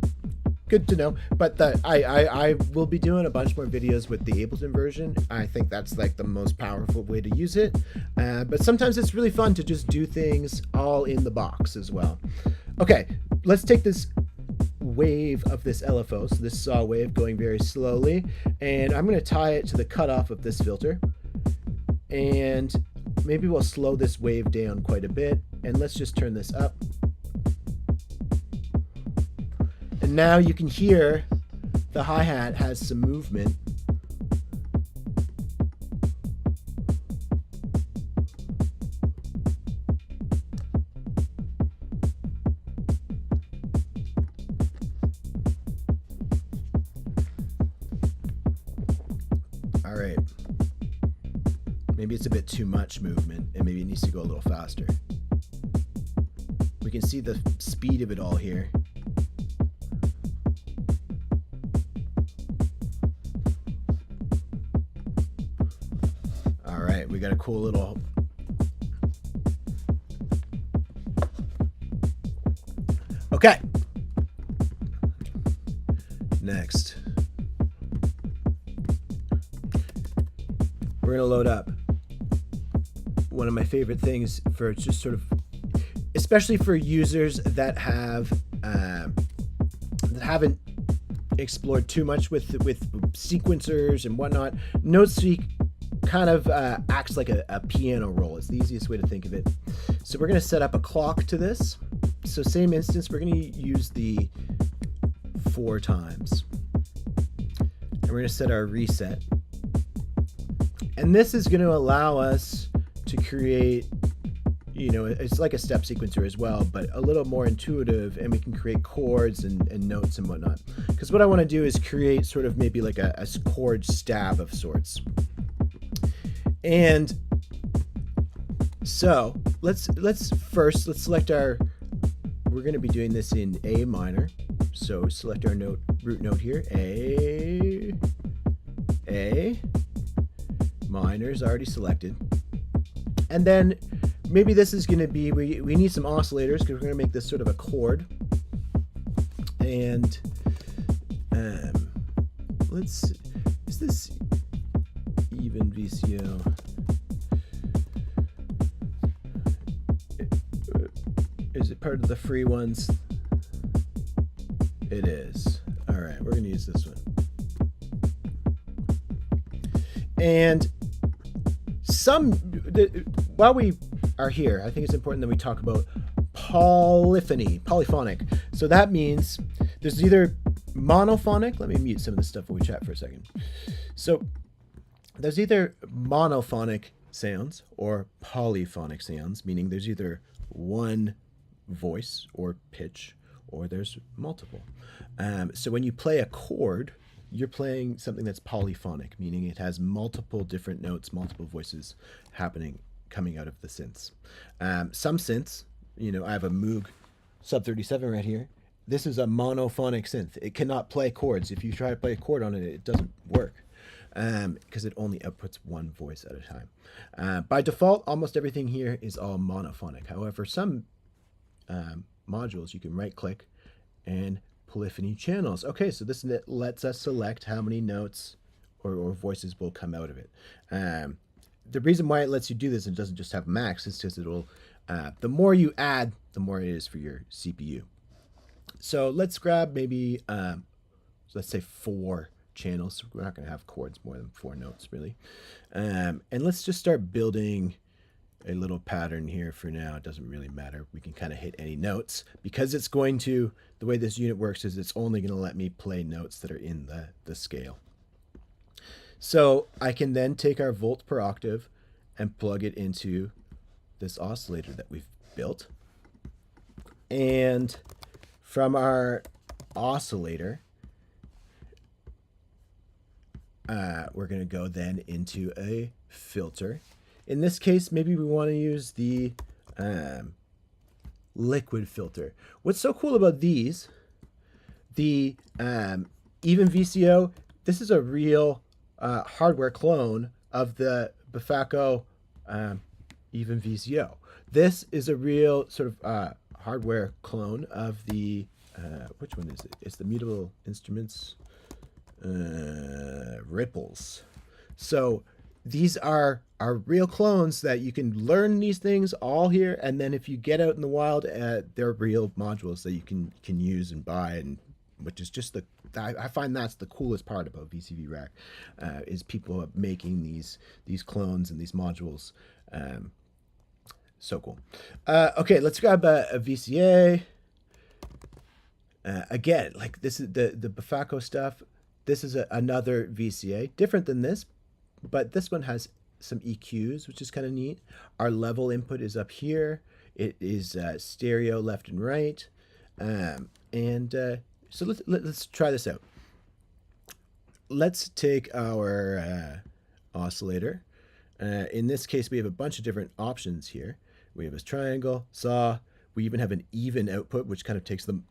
good to know. But I will be doing a bunch more videos with the Ableton version. I think that's like the most powerful way to use it. But sometimes it's really fun to just do things all in the box as well. Okay, let's take this wave of this LFO, so this saw wave going very slowly, and I'm going to tie it to the cutoff of this filter. And maybe we'll slow this wave down quite a bit, and let's just turn this up. And now you can hear the hi-hat has some movement. All right. Maybe it's a bit too much movement, and maybe it needs to go a little faster. We can see the speed of it all here. All right, we got a cool little... Okay. Next. We're gonna load up one of my favorite things for just sort of, especially for users that haven't explored too much with sequencers and whatnot. NoteSeek kind of acts like a piano roll. It's the easiest way to think of it. So we're going to set up a clock to this. So same instance, we're going to use the 4 times. And we're going to set our reset. And this is going to allow us to create, you know, it's like a step sequencer as well, but a little more intuitive, and we can create chords and notes and whatnot. Because what I want to do is create sort of maybe like a chord stab of sorts. And so let's select our, we're going to be doing this in A minor. So select our note, root note here, A minor is already selected. And then maybe this is going to be, we need some oscillators because we're going to make this sort of a chord. And is this even VCO? Is it part of the free ones? It is. All right, we're going to use this one. And while we are here, I think it's important that we talk about polyphonic. So that means there's either monophonic. Let me mute some of this stuff while we chat for a second. So there's either monophonic sounds or polyphonic sounds, meaning there's either one voice or pitch, or there's multiple. So when you play a chord, you're playing something that's polyphonic, meaning it has multiple different notes, multiple voices coming out of the synths. Some synths, you know, I have a Moog Sub 37 right here. This is a monophonic synth. It cannot play chords. If you try to play a chord on it, it doesn't work because it only outputs one voice at a time. By default, almost everything here is all monophonic. However, some modules you can right click and polyphony channels. Okay, so this lets us select how many notes or voices will come out of it. The reason why it lets you do this and doesn't just have max is because it'll, the more you add, the more it is for your CPU. So let's grab maybe, let's say 4 channels. We're not going to have chords more than 4 notes really. And let's just start building a little pattern here for now. It doesn't really matter. We can kind of hit any notes because it's going to, the way this unit works is it's only going to let me play notes that are in the scale. So I can then take our volt per octave and plug it into this oscillator that we've built. And from our oscillator, we're going to go then into a filter. In this case, maybe we want to use the liquid filter. What's so cool about these, the even VCO, this is a real hardware clone of the Befacco even VCO. This is a real sort of hardware clone of the, which one is it? It's the Mutable Instruments Ripples. So these are real clones that you can learn these things all here, and then if you get out in the wild, they're real modules that you can use and buy, and which is just the, I find that's the coolest part about VCV Rack, is people making these clones and these modules. So cool. Okay, let's grab a VCA. Again, like this is the Befacco stuff. This is another VCA, different than this, but this one has some EQs, which is kind of neat. Our level input is up here. It is stereo left and right. So let's try this out. Let's take our oscillator. In this case, we have a bunch of different options here. We have a triangle, saw. We even have an even output, which kind of takes them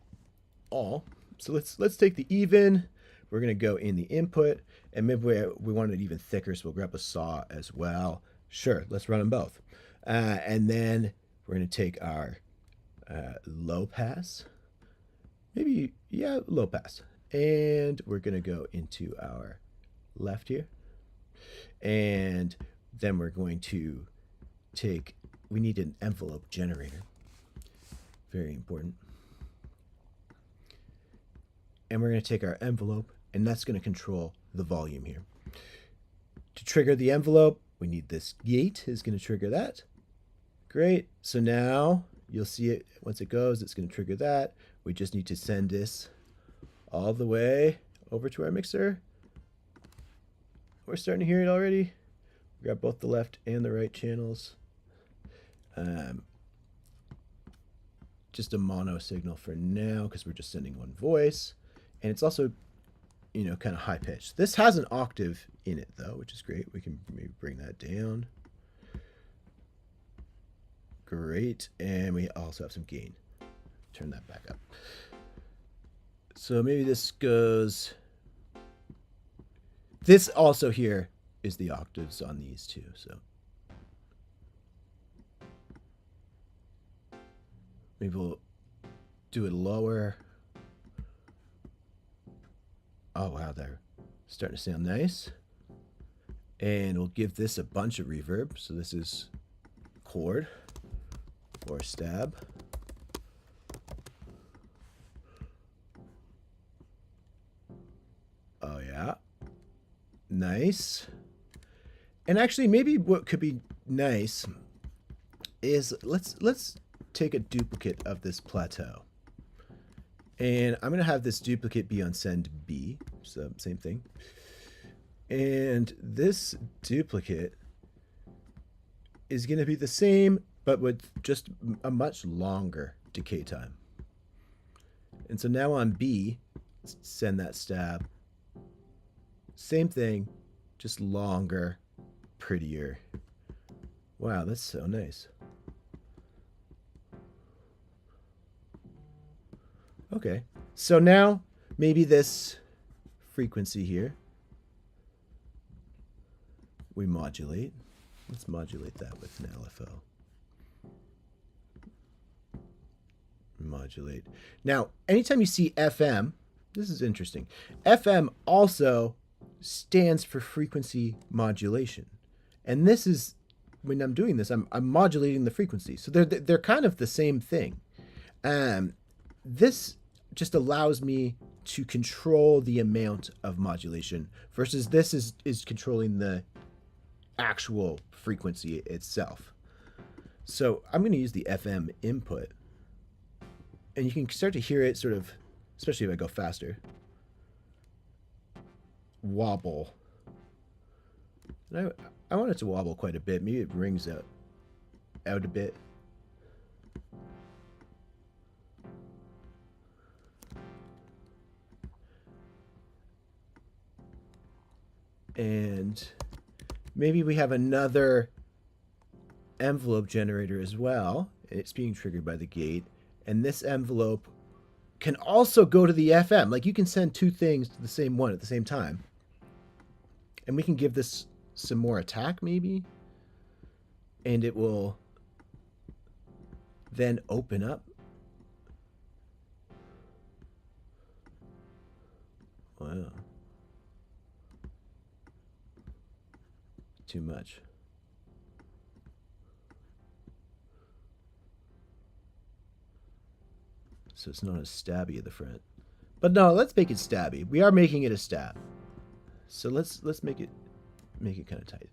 all. So let's take the even. We're going to go in the input, and maybe we want it even thicker, so we'll grab a saw as well. Sure, let's run them both. And then we're going to take our low pass. Maybe, yeah, low pass. And we're going to go into our left here. And then we're going to take, we need an envelope generator. Very important. And we're going to take our envelope, and that's going to control the volume here. To trigger the envelope, we need this gate is going to trigger that. Great. So now you'll see it once it goes, it's going to trigger that. We just need to send this all the way over to our mixer. We're starting to hear it already. Grab both the left and the right channels. Just a mono signal for now because we're just sending one voice. And it's also, you know, kind of high pitched. This has an octave in it though, which is great. We can maybe bring that down. Great. And we also have some gain. Turn that back up. So maybe this goes, this also here is the octaves on these two. So maybe we'll do it lower. Oh wow, they're starting to sound nice. And we'll give this a bunch of reverb. So this is chord or stab. Oh yeah, nice. And actually, maybe what could be nice is let's take a duplicate of this plateau. And I'm going to have this duplicate be on send B, so same thing. And this duplicate is going to be the same, but with just a much longer decay time. And so now on B, send that stab. Same thing, just longer, prettier. Wow, that's so nice. Okay, so now maybe this frequency here, we modulate. Let's modulate that with an LFO. Modulate. Now, anytime you see FM, this is interesting. FM also stands for frequency modulation. And this is, when I'm doing this, I'm modulating the frequency. So they're kind of the same thing. This just allows me to control the amount of modulation versus this is controlling the actual frequency itself. So I'm going to use the FM input, and you can start to hear it sort of, especially if I go faster, wobble. And I want it to wobble quite a bit. Maybe it rings out a bit. And maybe we have another envelope generator as well. It's being triggered by the gate. And this envelope can also go to the FM. Like, you can send two things to the same one at the same time. And we can give this some more attack, maybe. And it will then open up. Wow. Too much. So it's not as stabby at the front. But no, let's make it stabby. We are making it a stab. So let's make it kind of tight.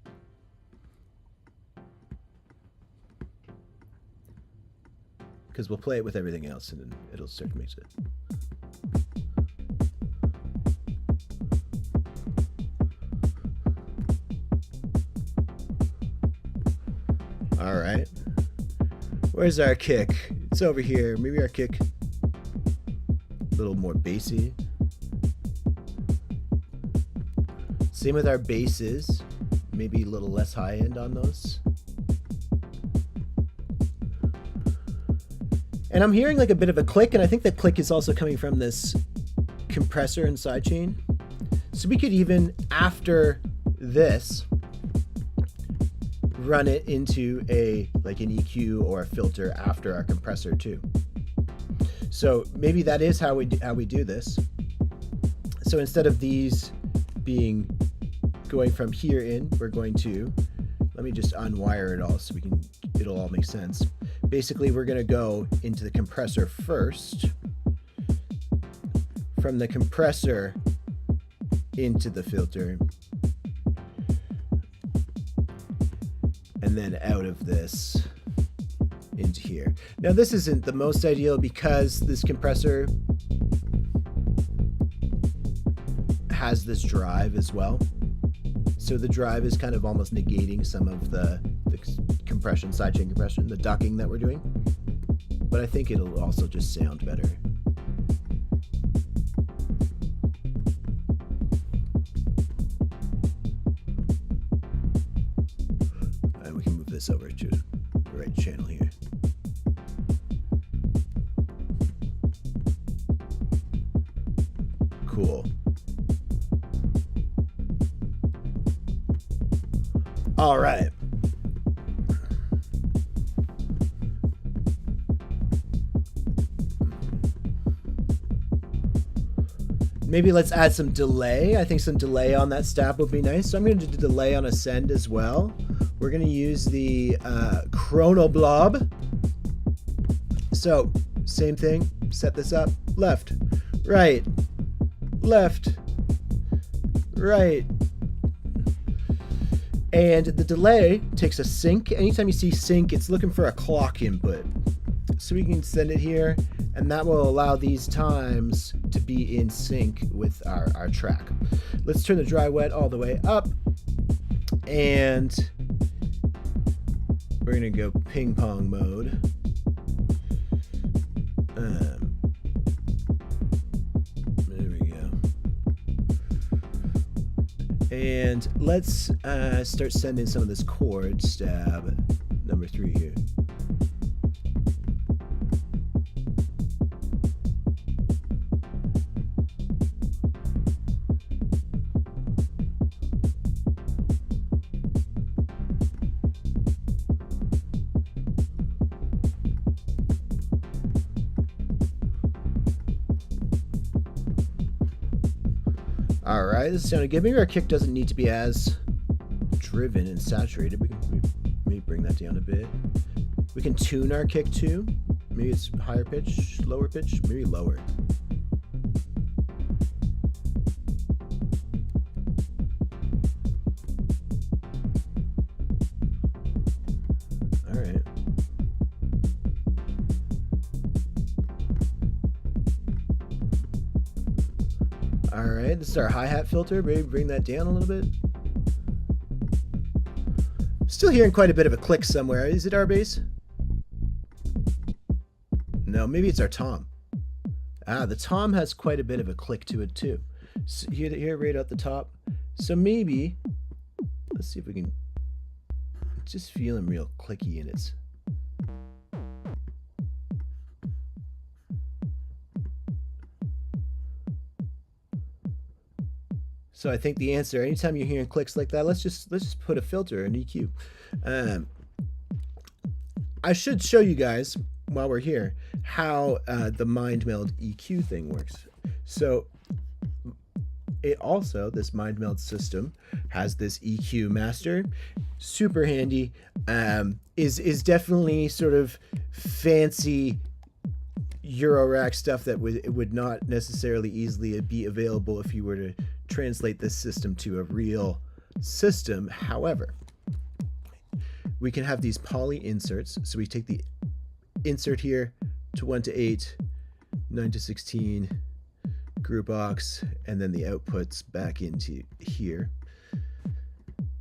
Because we'll play it with everything else and then it'll start to make it. All right. Where's our kick? It's over here. Maybe our kick a little more bassy. Same with our basses. Maybe a little less high end on those. And I'm hearing like a bit of a click, and I think that click is also coming from this compressor and sidechain. So we could even, after this, run it into like an EQ or a filter after our compressor too. So maybe that is how we do this. So instead of these going from here in, we're going to, let me just unwire it all so it'll all make sense. Basically, we're going to go into the compressor first. From the compressor into the filter. And then out of this into here. Now this isn't the most ideal because this compressor has this drive as well. So the drive is kind of almost negating some of the compression, sidechain compression, the ducking that we're doing. But I think it'll also just sound better. And we can move this over to the right channel here. Cool. All right. Maybe let's add some delay. I think some delay on that stab would be nice. So I'm going to do delay on ascend as well. We're going to use the chrono blob. So same thing. Set this up. Left, right, left, right. And the delay takes a sync. Anytime you see sync, it's looking for a clock input. So we can send it here, and that will allow these times to be in sync with our track. Let's turn the dry wet all the way up, and we're gonna go ping pong mode. There we go. And let's start sending some of this chord stab number 3 here. Alright, this is sounding good. Maybe our kick doesn't need to be as driven and saturated. We can maybe bring that down a bit. We can tune our kick too. Maybe it's higher pitch, lower pitch, maybe lower. Alright. Alright, this is our hi-hat filter. Maybe bring that down a little bit. Still hearing quite a bit of a click somewhere. Is it our bass? No, maybe it's our tom. Ah, the tom has quite a bit of a click to it too. So here right at the top. So maybe, let's see if we can, just feeling real clicky in its. So I think the answer, anytime you're hearing clicks like that, let's just put a filter, an EQ. I should show you guys while we're here how the MindMeld EQ thing works. So it also, this MindMeld system has this EQ master, super handy. Is definitely sort of fancy Eurorack stuff that would not necessarily easily be available if you were to translate this system to a real system. However, we can have these poly inserts. So we take the insert here to 1 to 8, 9 to 16, group box, and then the outputs back into here.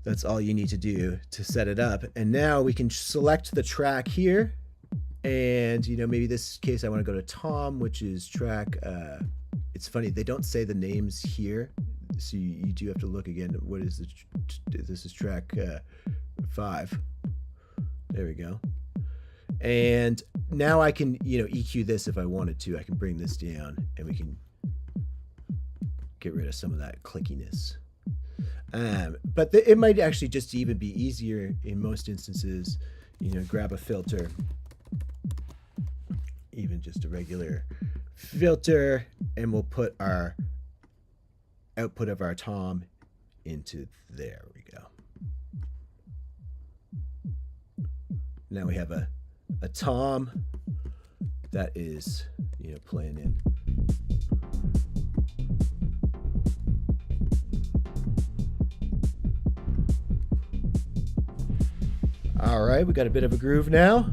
That's all you need to do to set it up. And now we can select the track here. And, you know, maybe this case I want to go to Tom, which is track, it's funny, they don't say the names here. So you do have to look again. What is this is track 5. There we go. And now I can, you know, EQ this if I wanted to. I can bring this down and we can get rid of some of that clickiness. But it might actually just even be easier in most instances, you know, grab a filter, even just a regular filter, and we'll put our output of our tom into there. We go. Now we have a tom that is, you know, playing in. All right, we got a bit of a groove now.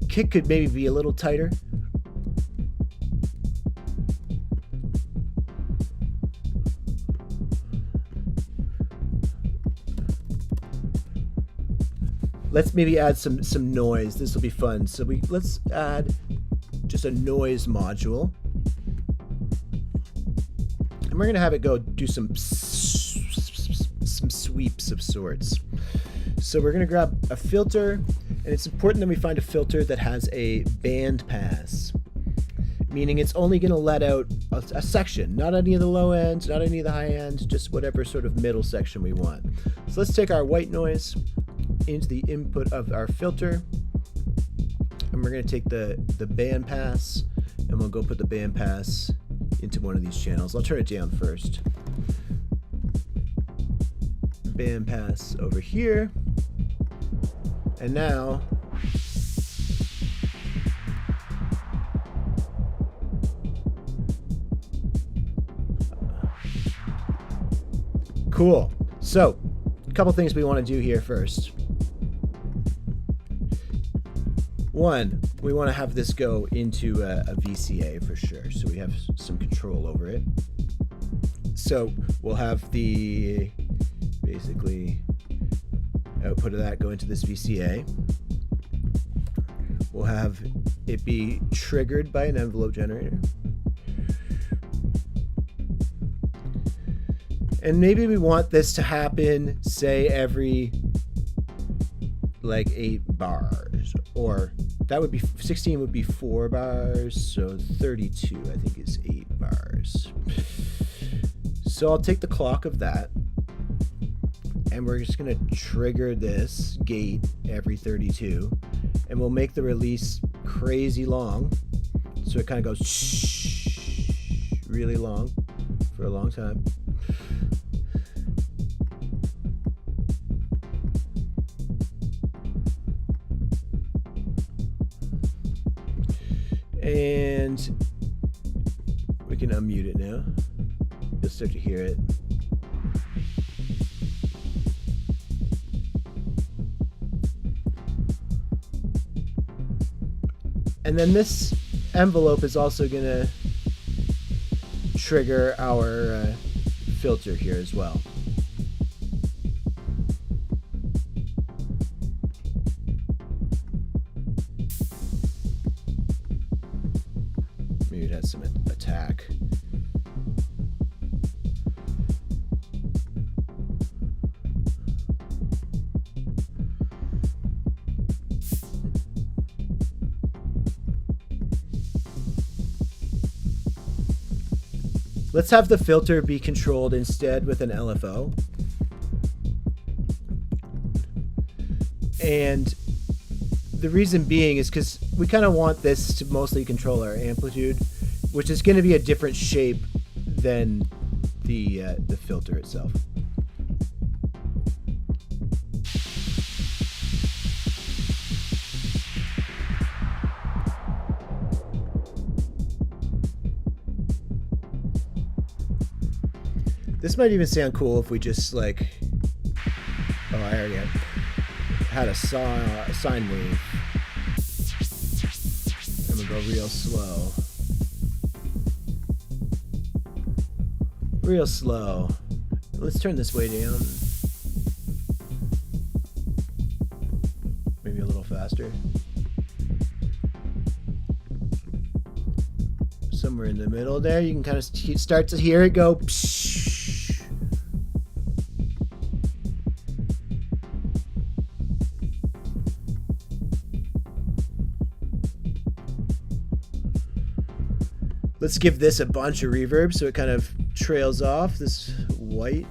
Kick could maybe be a little tighter. Let's maybe add some noise. This will be fun. So let's add just a noise module. And we're gonna have it go do some sweeps of sorts. So we're gonna grab a filter, and it's important that we find a filter that has a band pass, meaning it's only gonna let out a section, not any of the low end, not any of the high end, just whatever sort of middle section we want. So let's take our white noise into the input of our filter, and we're gonna take the band pass, and we'll go put the band pass into one of these channels. I'll turn it down first. Band pass over here, and now cool. So a couple things we want to do here first. One, we want to have this go into a VCA for sure, so we have some control over it. So we'll have the basically output of that go into this VCA. We'll have it be triggered by an envelope generator. And maybe we want this to happen, say, every like 8 bars, or that would be 16 would be 4 bars, so 32 I think is 8 bars. So I'll take the clock of that, and we're just gonna trigger this gate every 32, and we'll make the release crazy long, so it kind of goes shh, really long for a long time. And we can unmute it now. You'll start to hear it. And then this envelope is also going to trigger our filter here as well. get some attack. Let's have the filter be controlled instead with an LFO. And the reason being is because we kind of want this to mostly control our amplitude, which is going to be a different shape than the filter itself. This might even sound cool if we just like, oh, I already had a sine wave. I'm gonna go real slow. Real slow. Let's turn this way down. Maybe a little faster. Somewhere in the middle there, you can kind of start to hear it go. Psh. Let's give this a bunch of reverb so it kind of trails off this white.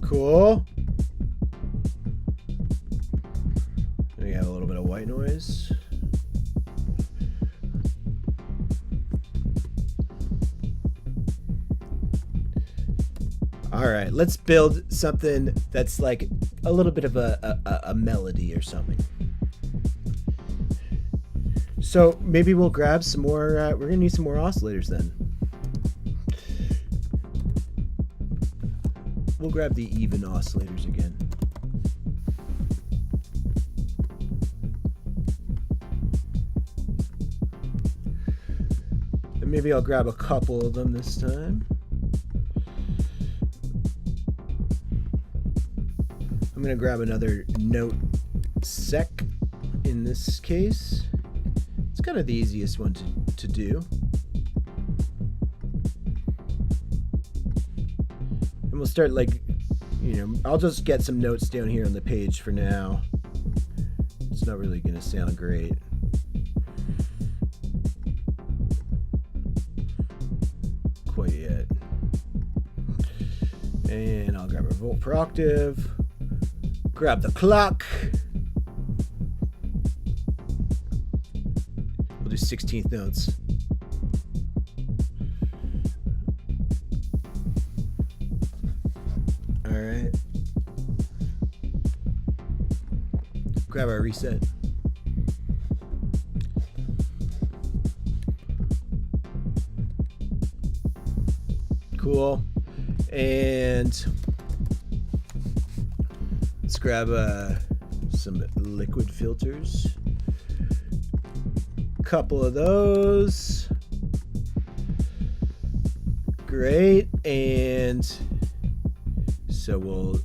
Cool. We have a little bit of white noise. All right, let's build something that's like a little bit of a melody or something. So maybe we'll grab some more, we're gonna need some more oscillators then. We'll grab the even oscillators again. And maybe I'll grab a couple of them this time. I'm gonna grab another note sec in this case. It's kind of the easiest one to do. And we'll start like, I'll just get some notes down here on the page for now. It's not really gonna sound great. Quite yet. And I'll grab a volt per octave. Grab the clock. We'll do 16th notes. All right. Grab our reset. Cool. And let's grab some liquid filters. Couple of those. Great. And so we'll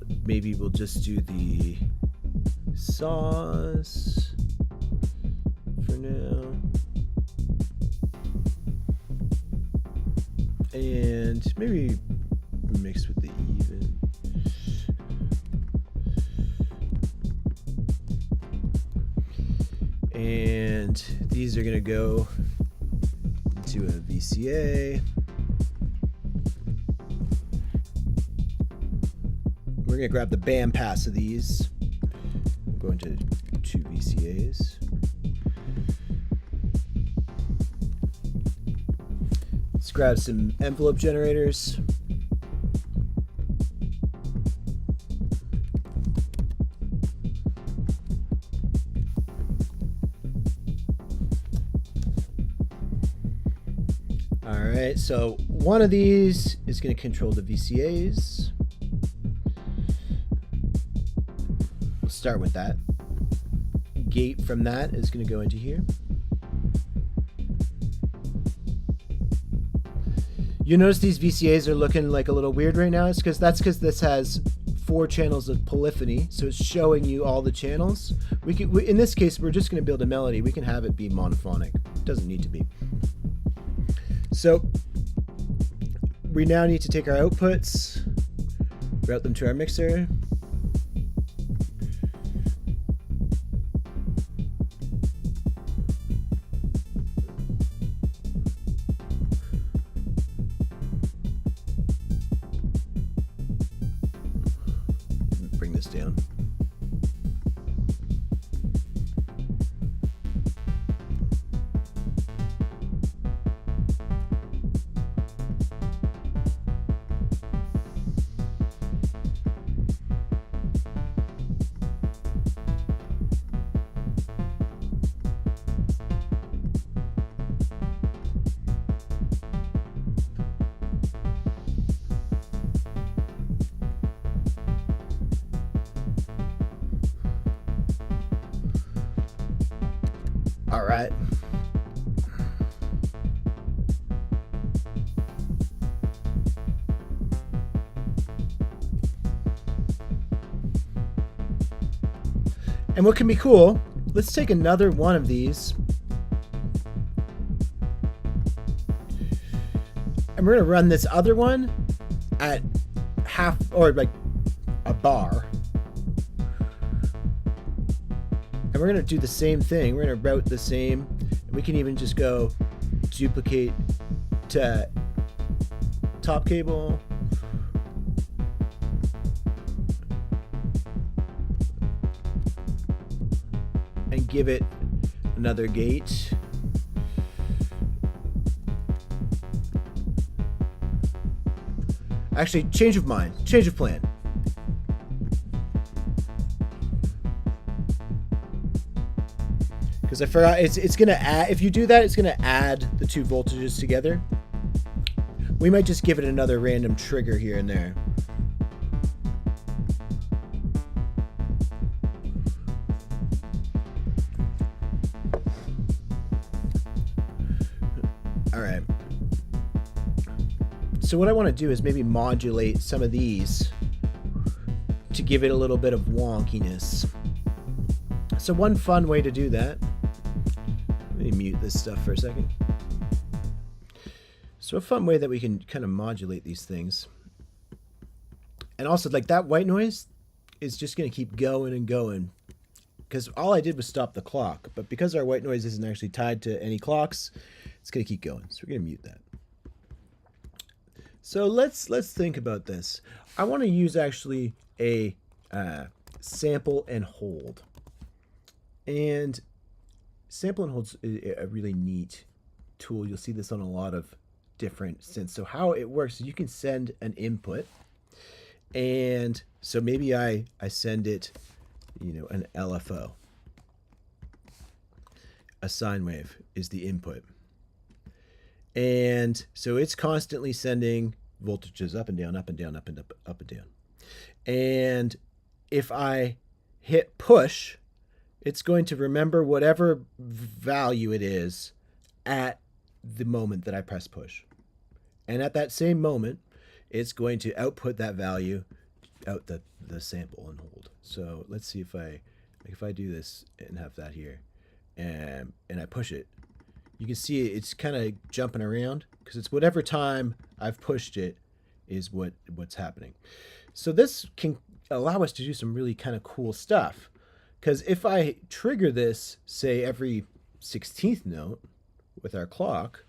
just do the sauce for now. And maybe mix with the even. And these are gonna go into a VCA. We're gonna grab the band pass of these. We'll go into 2 VCAs. Let's grab some envelope generators. All right, so one of these is going to control the VCAs. We'll start with that. gate from that is going to go into here. You notice these VCAs are looking like a little weird right now. It's because this has 4 channels of polyphony, so it's showing you all the channels. In this case, we're just going to build a melody. We can have it be monophonic. It doesn't need to be. So we now need to take our outputs, route them to our mixer. Bring this down. All right. And what can be cool, let's take another one of these. And we're going to run this other one at half, or like a bar. And we're going to do the same thing. We're going to route the same. We can even just go duplicate to top cable. And give it another gate. Actually, change of mind, change of plan. Because I forgot, it's gonna add, if you do that, it's gonna add the 2 voltages together. We might just give it another random trigger here and there. All right. So what I want to do is maybe modulate some of these to give it a little bit of wonkiness. So one fun way to do that, let me mute this stuff for a second. So a fun way that we can kind of modulate these things. And also, like, that white noise is just going to keep going and going. Because all I did was stop the clock. But because our white noise isn't actually tied to any clocks, it's going to keep going. So we're going to mute that. So let's think about this. I want to use actually a sample and hold. And sample and hold's a really neat tool. You'll see this on a lot of different synths. So how it works is you can send an input. And so maybe I send it, you know, an LFO. A sine wave is the input. And so it's constantly sending voltages up and down, up and down, up and up, up and down. And if I hit push, it's going to remember whatever value it is at the moment that I press push. And at that same moment, it's going to output that value out the sample and hold. So let's see if I do this and have that here, and I push it. You can see it's kind of jumping around because it's whatever time I've pushed it is what's happening. So this can allow us to do some really kind of cool stuff. Because if I trigger this, say, every 16th note with our clock,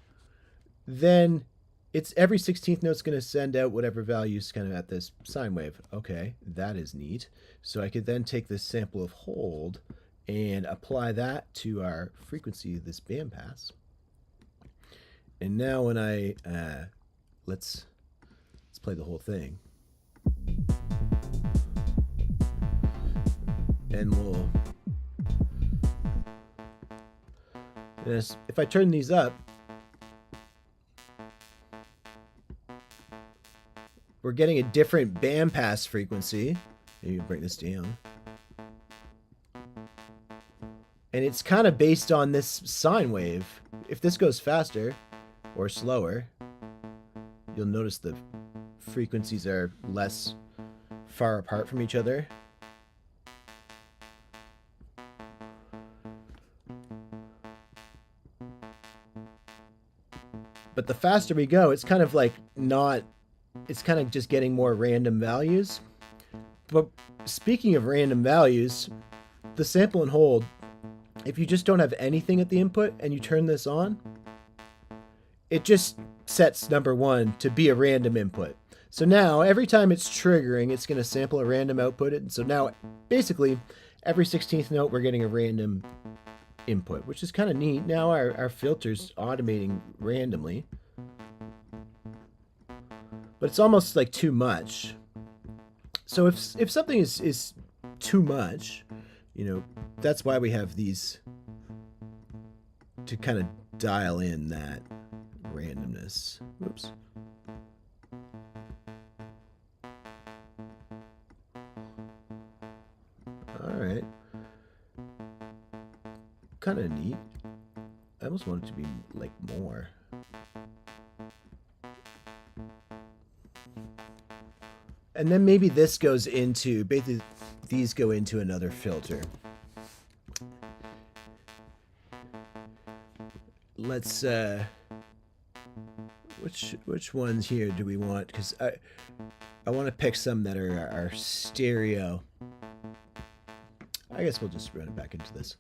then it's every 16th note is going to send out whatever values kind of at this sine wave. Okay, that is neat. So I could then take this sample of hold and apply that to our frequency of this bandpass. And now when I let's play the whole thing, and we'll, if I turn these up, we're getting a different bandpass frequency. Maybe bring this down. And it's kind of based on this sine wave. If this goes faster or slower, you'll notice the frequencies are less far apart from each other. But the faster we go, it's kind of like not, it's kind of just getting more random values. But speaking of random values, the sample and hold, if you just don't have anything at the input and you turn this on, it just sets number 1 to be a random input. So now every time it's triggering, it's going to sample a random output. And so now basically every 16th note, we're getting a random input, which is kind of neat. Now our filter's automating randomly, but it's almost like too much. So if something is too much, you know, that's why we have these to kind of dial in that randomness. Oops. All right. Kind of neat. I almost want it to be like more. And then maybe this goes into, basically these go into another filter. Let's which ones here do we want? Because I want to pick some that are stereo. I guess we'll just run it back into this.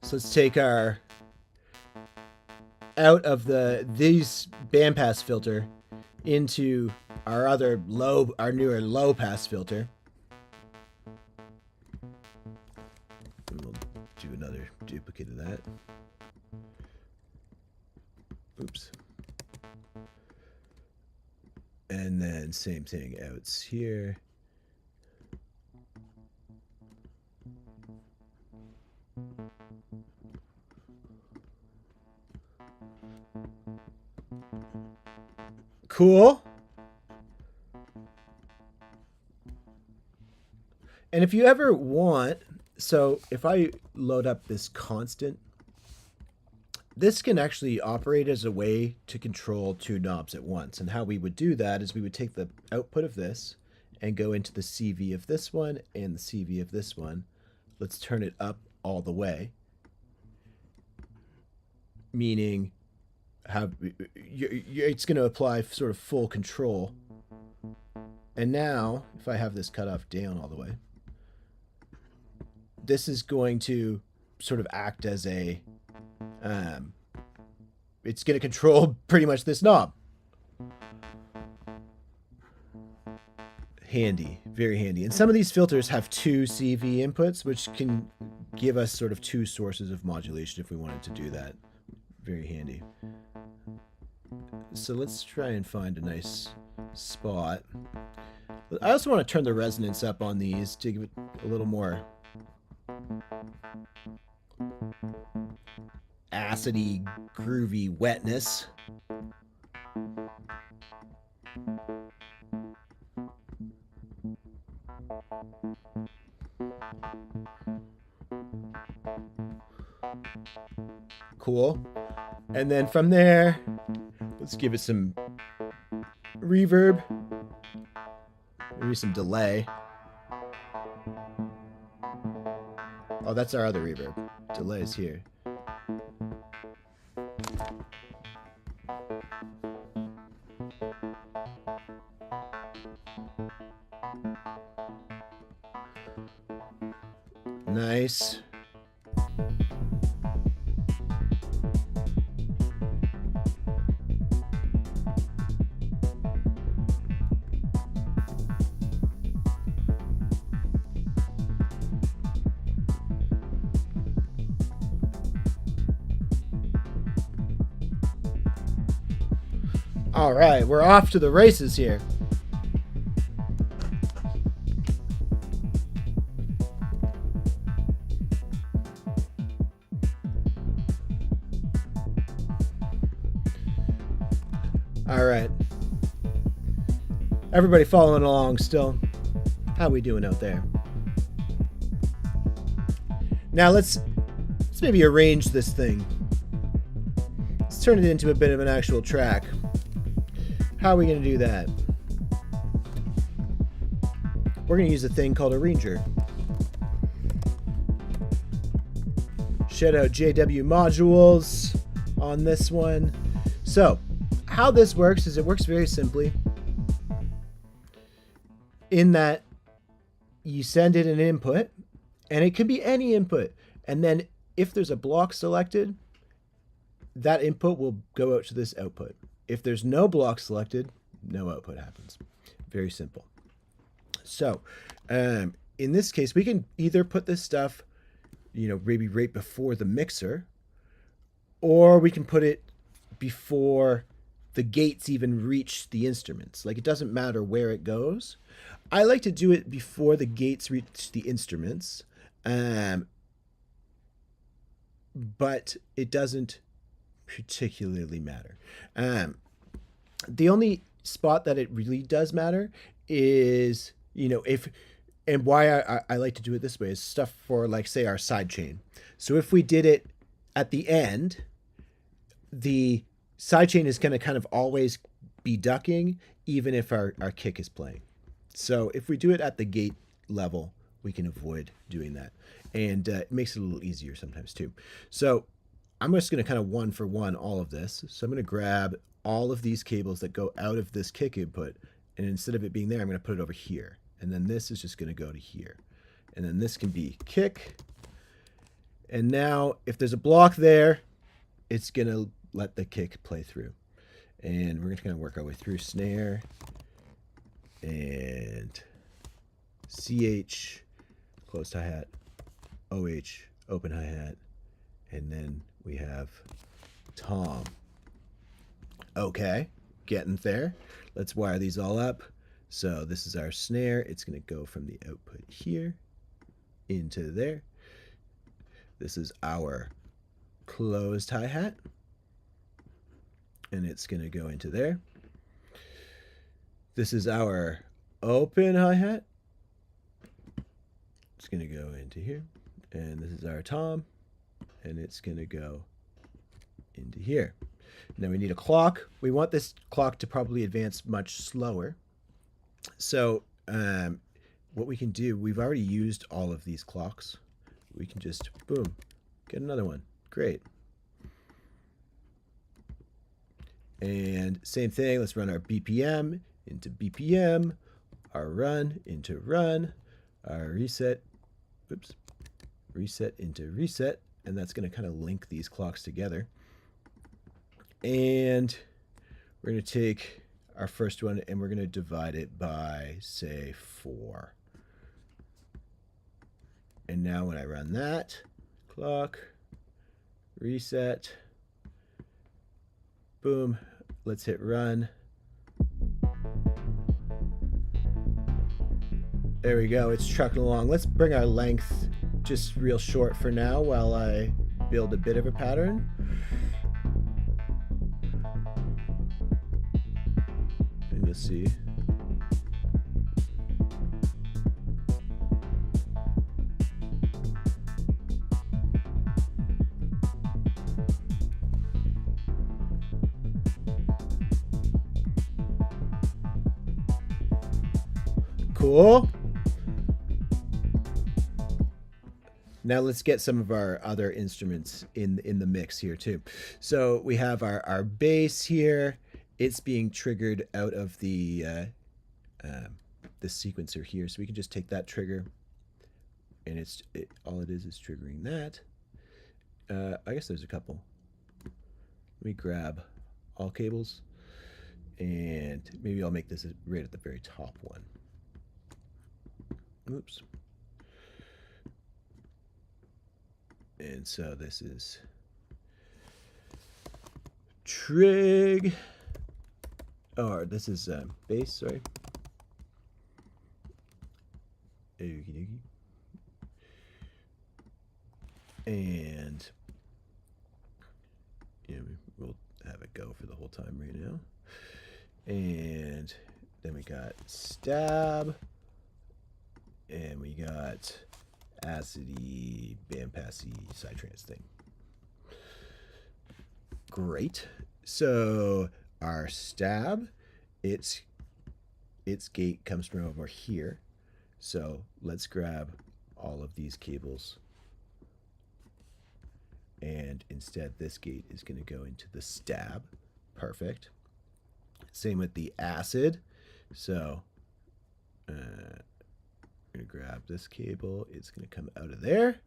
So let's take our out of these bandpass filter into our other our newer low pass filter. And we'll do another duplicate of that. Oops. And then same thing outs here. Cool. And if you ever want, so if I load up this constant, this can actually operate as a way to control 2 knobs at once. And how we would do that is we would take the output of this and go into the CV of this one and the CV of this one. Let's turn it up all the way. Meaning it's going to apply sort of full control. And now, if I have this cut off down all the way, this is going to sort of act as a, it's going to control pretty much this knob. Handy, very handy. And some of these filters have 2 CV inputs, which can give us sort of 2 sources of modulation if we wanted to do that. Very handy. So let's try and find a nice spot. I also want to turn the resonance up on these to give it a little more acidy, groovy wetness. Cool. And then from there, let's give it some reverb, maybe some delay. Oh, that's our other reverb. Delay is here. Nice. All right, we're off to the races here. All right. Everybody following along still? How we doing out there? Now let's maybe arrange this thing. Let's turn it into a bit of an actual track. How are we going to do that? We're going to use a thing called Arranger. Shout out JW Modules on this one. So, how this works is it works very simply in that you send it an input, and it can be any input. And then if there's a block selected, that input will go out to this output. If there's no block selected, no output happens. Very simple. So, in this case, we can either put this stuff, maybe right before the mixer, or we can put it before the gates even reach the instruments. Like, it doesn't matter where it goes. I like to do it before the gates reach the instruments, but it doesn't particularly matter. The only spot that it really does matter is, and why I like to do it this way is stuff for, like, say, our side chain. So if we did it at the end, the side chain is going to kind of always be ducking, even if our kick is playing. So if we do it at the gate level, we can avoid doing that. And it makes it a little easier sometimes too. So I'm just going to kind of one for one all of this. So I'm going to grab all of these cables that go out of this kick input, and instead of it being there, I'm going to put it over here. And then this is just going to go to here. And then this can be kick. And now if there's a block there, it's going to let the kick play through. And we're going to kind of work our way through snare and CH, closed hi-hat, OH, open hi-hat, and then we have tom. Okay, getting there. Let's wire these all up. So this is our snare. It's going to go from the output here into there. This is our closed hi-hat, and it's going to go into there. This is our open hi-hat. It's going to go into here. And this is our tom, and it's going to go into here. Now we need a clock. We want this clock to probably advance much slower. So what we can do, we've already used all of these clocks. We can just, boom, get another one. Great. And same thing, let's run our BPM into BPM, our run into run, our reset, oops, reset into reset, and that's going to kind of link these clocks together. And we're going to take our first one and we're going to divide it by, say, 4. And now when I run that, clock, reset, boom, let's hit run. There we go, it's trucking along. Let's bring our length just real short for now while I build a bit of a pattern. And you'll see. Cool. Now let's get some of our other instruments in the mix here too. So we have our bass here. It's being triggered out of the sequencer here. So we can just take that trigger, and all it is triggering that. I guess there's a couple. Let me grab all cables, and maybe I'll make this right at the very top one. Oops. And so this is trig, or this is bass, sorry. And we'll have it go for the whole time right now. And then we got stab, and we got acidy, bandpassy, sidetrans thing. Great. So our stab, its gate comes from over here. So let's grab all of these cables. And instead, this gate is going to go into the stab. Perfect. Same with the acid. So I'm going to grab this cable. It's going to come out of there,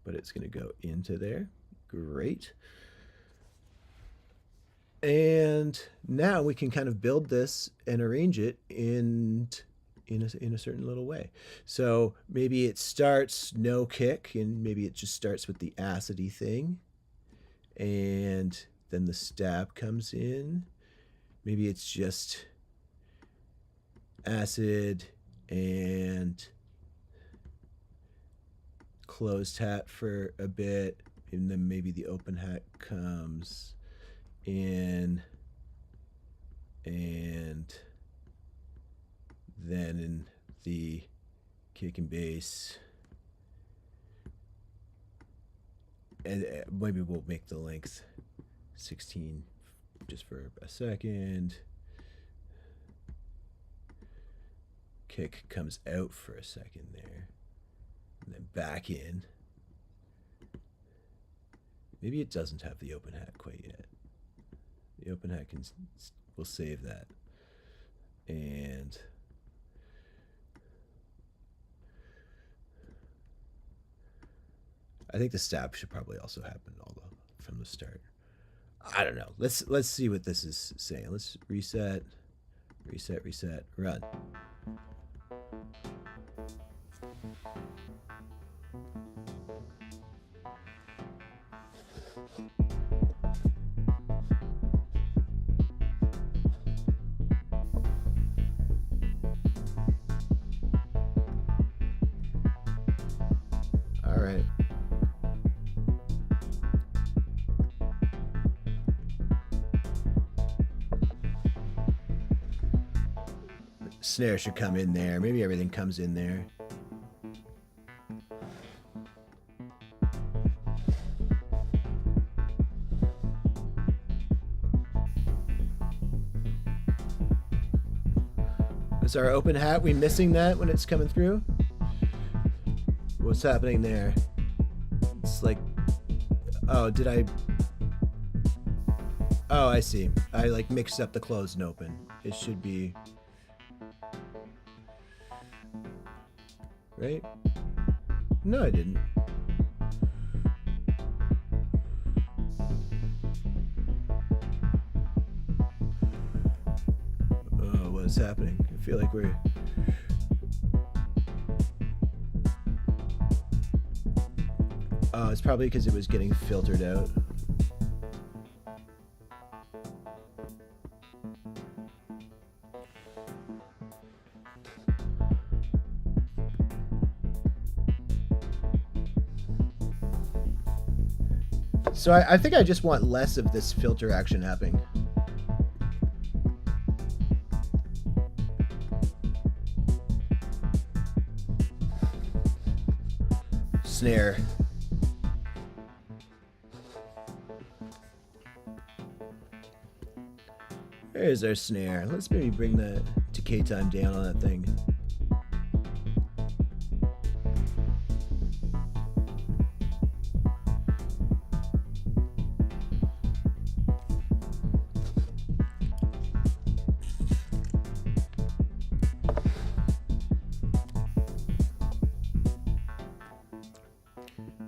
but it's going to go into there. Great. And now we can kind of build this and arrange it in a certain little way. So maybe it starts no kick, and maybe it just starts with the acidy thing, and then the stab comes in. Maybe it's just acid and closed hat for a bit, and then maybe the open hat comes in, and then in the kick and bass, and maybe we'll make the length 16 just for a second. Kick comes out for a second there, and then back in. Maybe it doesn't have the open hat quite yet. The open hat we'll save that. And I think the stab should probably also happen from the start. I don't know. Let's see what this is saying. Let's reset, run. All right. Snare should come in there. Maybe everything comes in there. Is our open hat, we missing that when it's coming through? What's happening there? It's like, oh, did I? Oh, I see. I like mixed up the closed and open. It should be, right? No, I didn't. Oh, what is happening? I feel like we're... Oh, it's probably because it was getting filtered out. So I think I just want less of this filter action happening. Snare. There's our snare. Let's maybe bring the decay time down on that thing.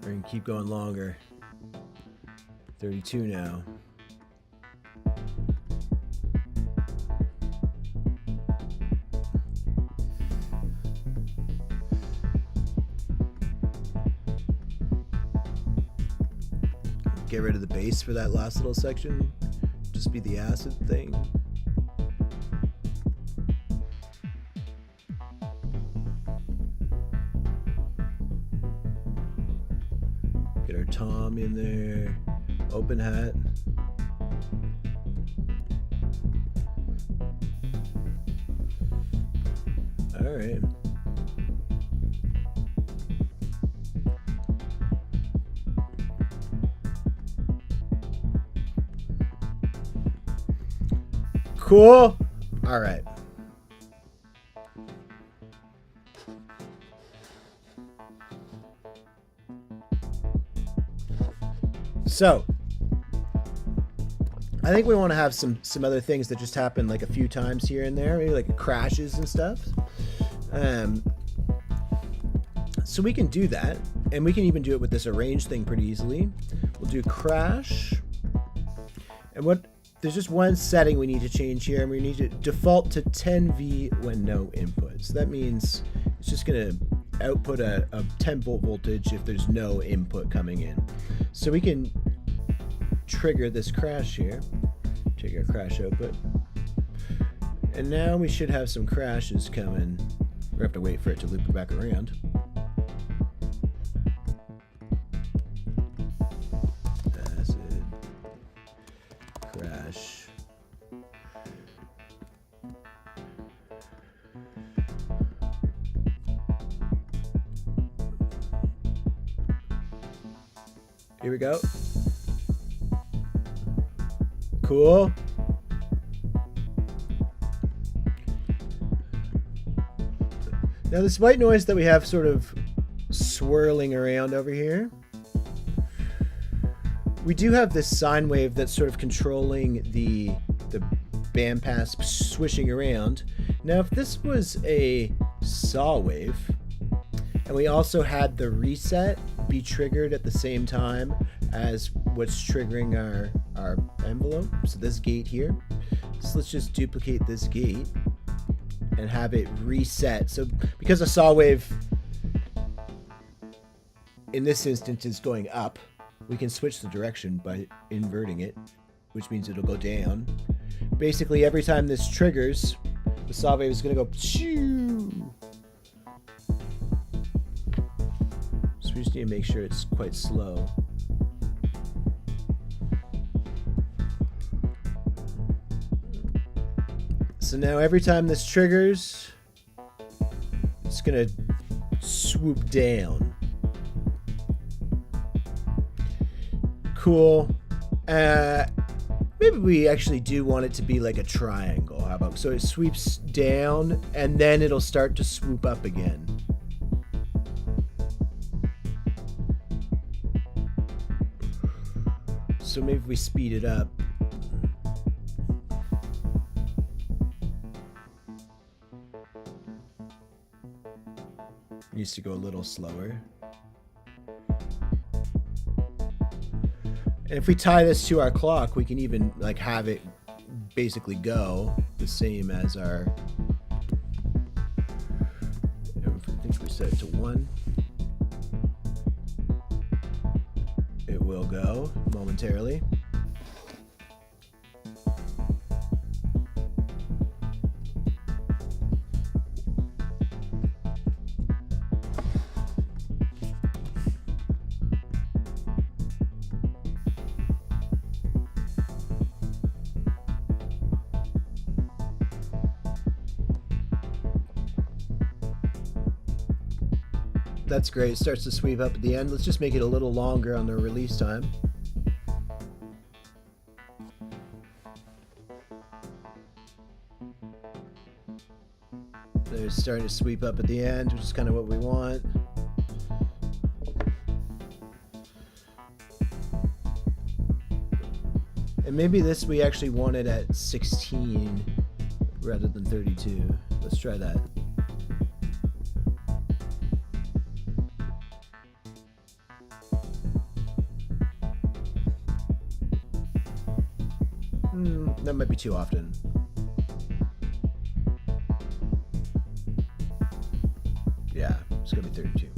We're gonna keep going longer. 32 now. Get rid of the bass for that last little section. Just be the acid thing. Get our tom in there. Open hat. All right. Cool. All right. So I think we want to have some other things that just happen like a few times here and there, maybe like crashes and stuff. So we can do that, and we can even do it with this arrange thing pretty easily. We'll do crash, and there's just one setting we need to change here, and we need to default to 10V when no input. So that means it's just going to output a 10 volt voltage if there's no input coming in. So we can trigger this crash here, take our crash output, and now we should have some crashes coming. We have to wait for it to loop it back around. Acid crash. Here we go. Cool. Now this white noise that we have sort of swirling around over here, we do have this sine wave that's sort of controlling the bandpass swishing around. Now if this was a saw wave, and we also had the reset be triggered at the same time as what's triggering our envelope, so this gate here. So let's just duplicate this gate and have it reset. So because a saw wave in this instance is going up, we can switch the direction by inverting it, which means it'll go down. Basically every time this triggers, the saw wave is going to go shoo. So we just need to make sure it's quite slow. So now every time this triggers, it's gonna swoop down. Cool. Maybe we actually do want it to be like a triangle. How about, so it sweeps down and then it'll start to swoop up again. So maybe we speed it up. Needs to go a little slower. And if we tie this to our clock, we can even like have it basically go the same as our, I think we set it to 1. It will go momentarily. That's great. It starts to sweep up at the end. Let's just make it a little longer on the release time. There's starting to sweep up at the end, which is kind of what we want. And maybe this we actually want it at 16 rather than 32. Let's try that. That might be too often. Yeah, it's gonna be 32.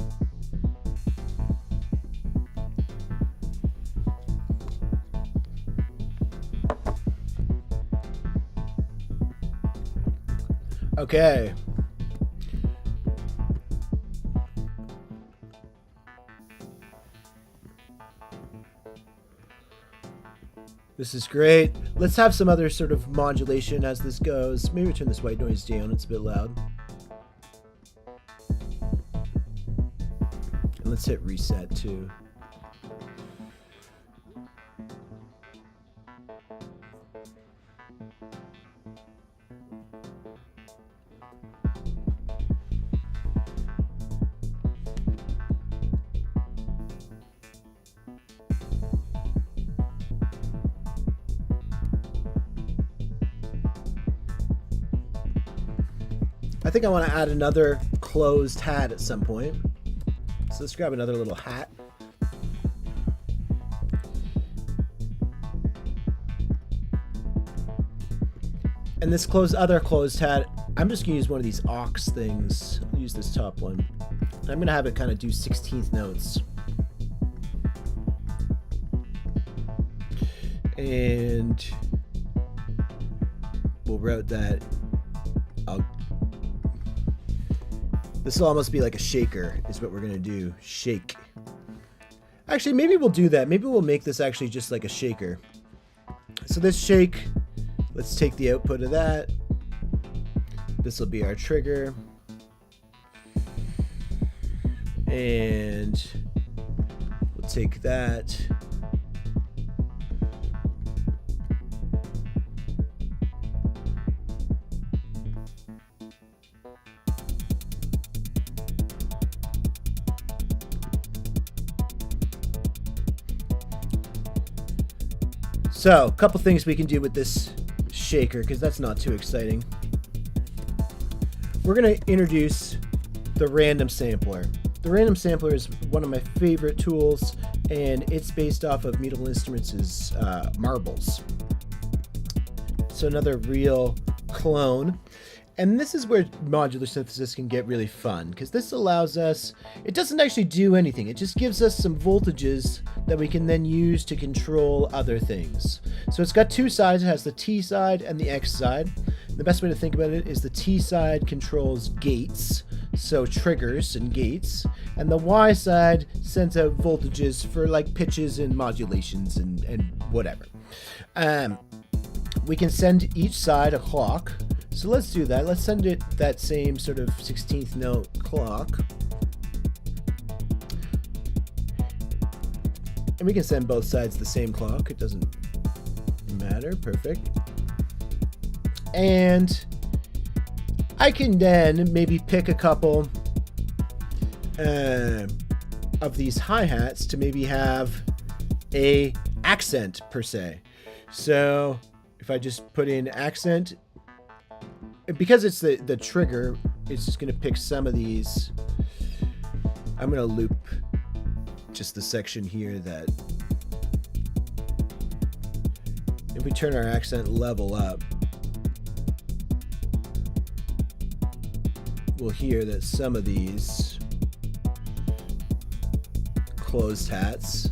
Okay. This is great. Let's have some other sort of modulation as this goes. Maybe turn this white noise down, it's a bit loud. And let's hit reset too. I think I want to add another closed hat at some point. So let's grab another little hat. And this other closed hat, I'm just going to use one of these aux things. I'll use this top one. I'm going to have it kind of do 16th notes. And we'll route that. This will almost be like a shaker is what we're going to do. Shake. Actually, maybe we'll do that. Maybe we'll make this actually just like a shaker. So this shake, let's take the output of that. This will be our trigger. And we'll take that. So, a couple things we can do with this shaker, because that's not too exciting. We're going to introduce the random sampler. The random sampler is one of my favorite tools, and it's based off of Musical Instruments' Marbles. So another real clone. And this is where modular synthesis can get really fun, because this allows us, it doesn't actually do anything, it just gives us some voltages that we can then use to control other things. So it's got two sides, it has the T side and the X side. The best way to think about it is the T side controls gates, so triggers and gates, and the Y side sends out voltages for like pitches and modulations and whatever. We can send each side a clock. So let's do that. Let's send it that same sort of 16th note clock. And we can send both sides the same clock. It doesn't matter. Perfect. And I can then maybe pick a couple of these hi-hats to maybe have a accent per se. So if I just put in accent, because it's the trigger, it's just going to pick some of these. I'm going to loop just the section here that if we turn our accent level up, we'll hear that some of these closed hats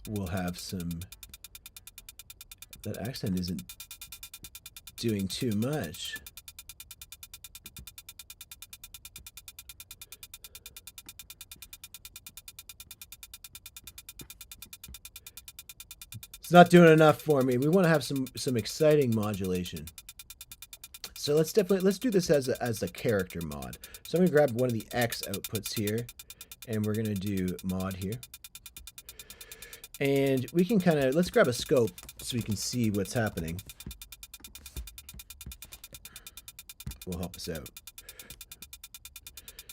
will have some. That accent isn't doing too much. It's not doing enough for me. We want to have some exciting modulation. So let's do this as a character mod. So I'm gonna grab one of the X outputs here, and we're gonna do mod here. And we can let's grab a scope so we can see what's happening. Will help us out.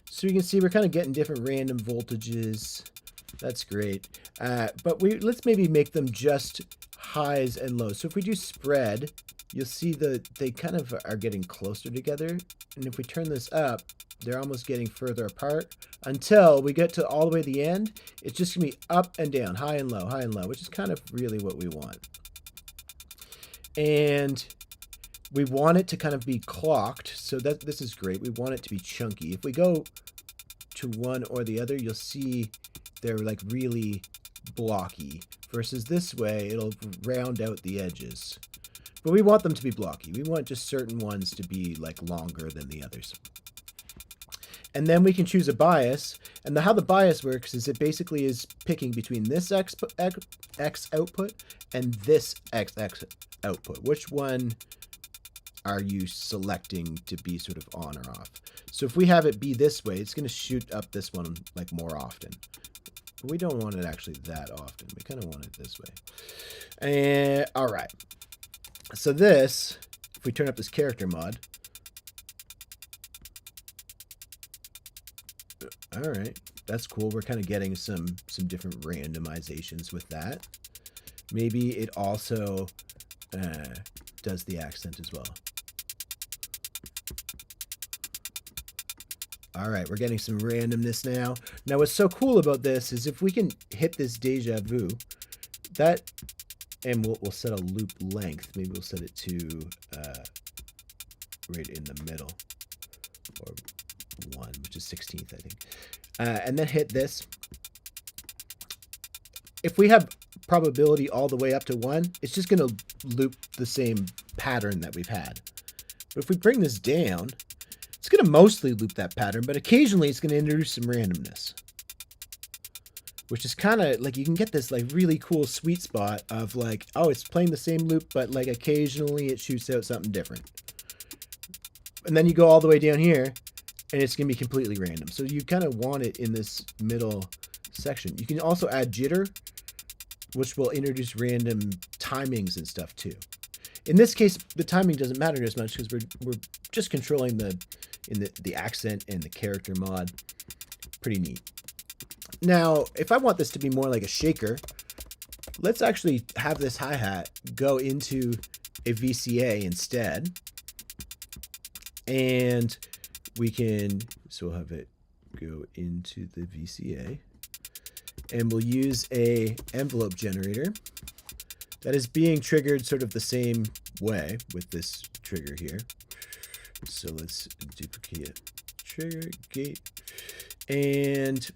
So you can see we're kind of getting different random voltages. That's great. But let's maybe make them just highs and lows. So if we do spread, you'll see that they kind of are getting closer together. And if we turn this up, they're almost getting further apart until we get to all the way to the end. It's just gonna be up and down, high and low, which is kind of really what we want. And we want it to kind of be clocked, so that this is great. We want it to be chunky. If we go to one or the other, you'll see they're like really blocky, versus this way it'll round out the edges. But we want them to be blocky. We want just certain ones to be like longer than the others. And then we can choose a bias, and how the bias works is it basically is picking between this X output and this X output. Which one are you selecting to be sort of on or off? So if we have it be this way, it's going to shoot up this one like more often. But we don't want it actually that often. We kind of want it this way. And all right. So this, if we turn up this character mod, all right, that's cool. We're kind of getting some different randomizations with that. Maybe it also does the accent as well. All right, we're getting some randomness now. Now, what's so cool about this is if we can hit this deja vu, that, and we'll set a loop length. Maybe we'll set it to right in the middle, or 1, which is 16th, I think. And then hit this. If we have probability all the way up to 1, it's just going to loop the same pattern that we've had. But if we bring this down, it's going to mostly loop that pattern, but occasionally it's going to introduce some randomness, which is kind of like you can get this like really cool sweet spot of like, oh, it's playing the same loop, but like occasionally it shoots out something different. And then you go all the way down here and it's going to be completely random. So you kind of want it in this middle section. You can also add jitter, which will introduce random timings and stuff too. In this case, the timing doesn't matter as much because we're just controlling the accent and the character mod. Pretty neat. Now, if I want this to be more like a shaker, let's actually have this hi-hat go into a VCA instead. And we can, so we'll have it go into the VCA. And we'll use a envelope generator that is being triggered sort of the same way with this trigger here. So let's duplicate trigger gate, and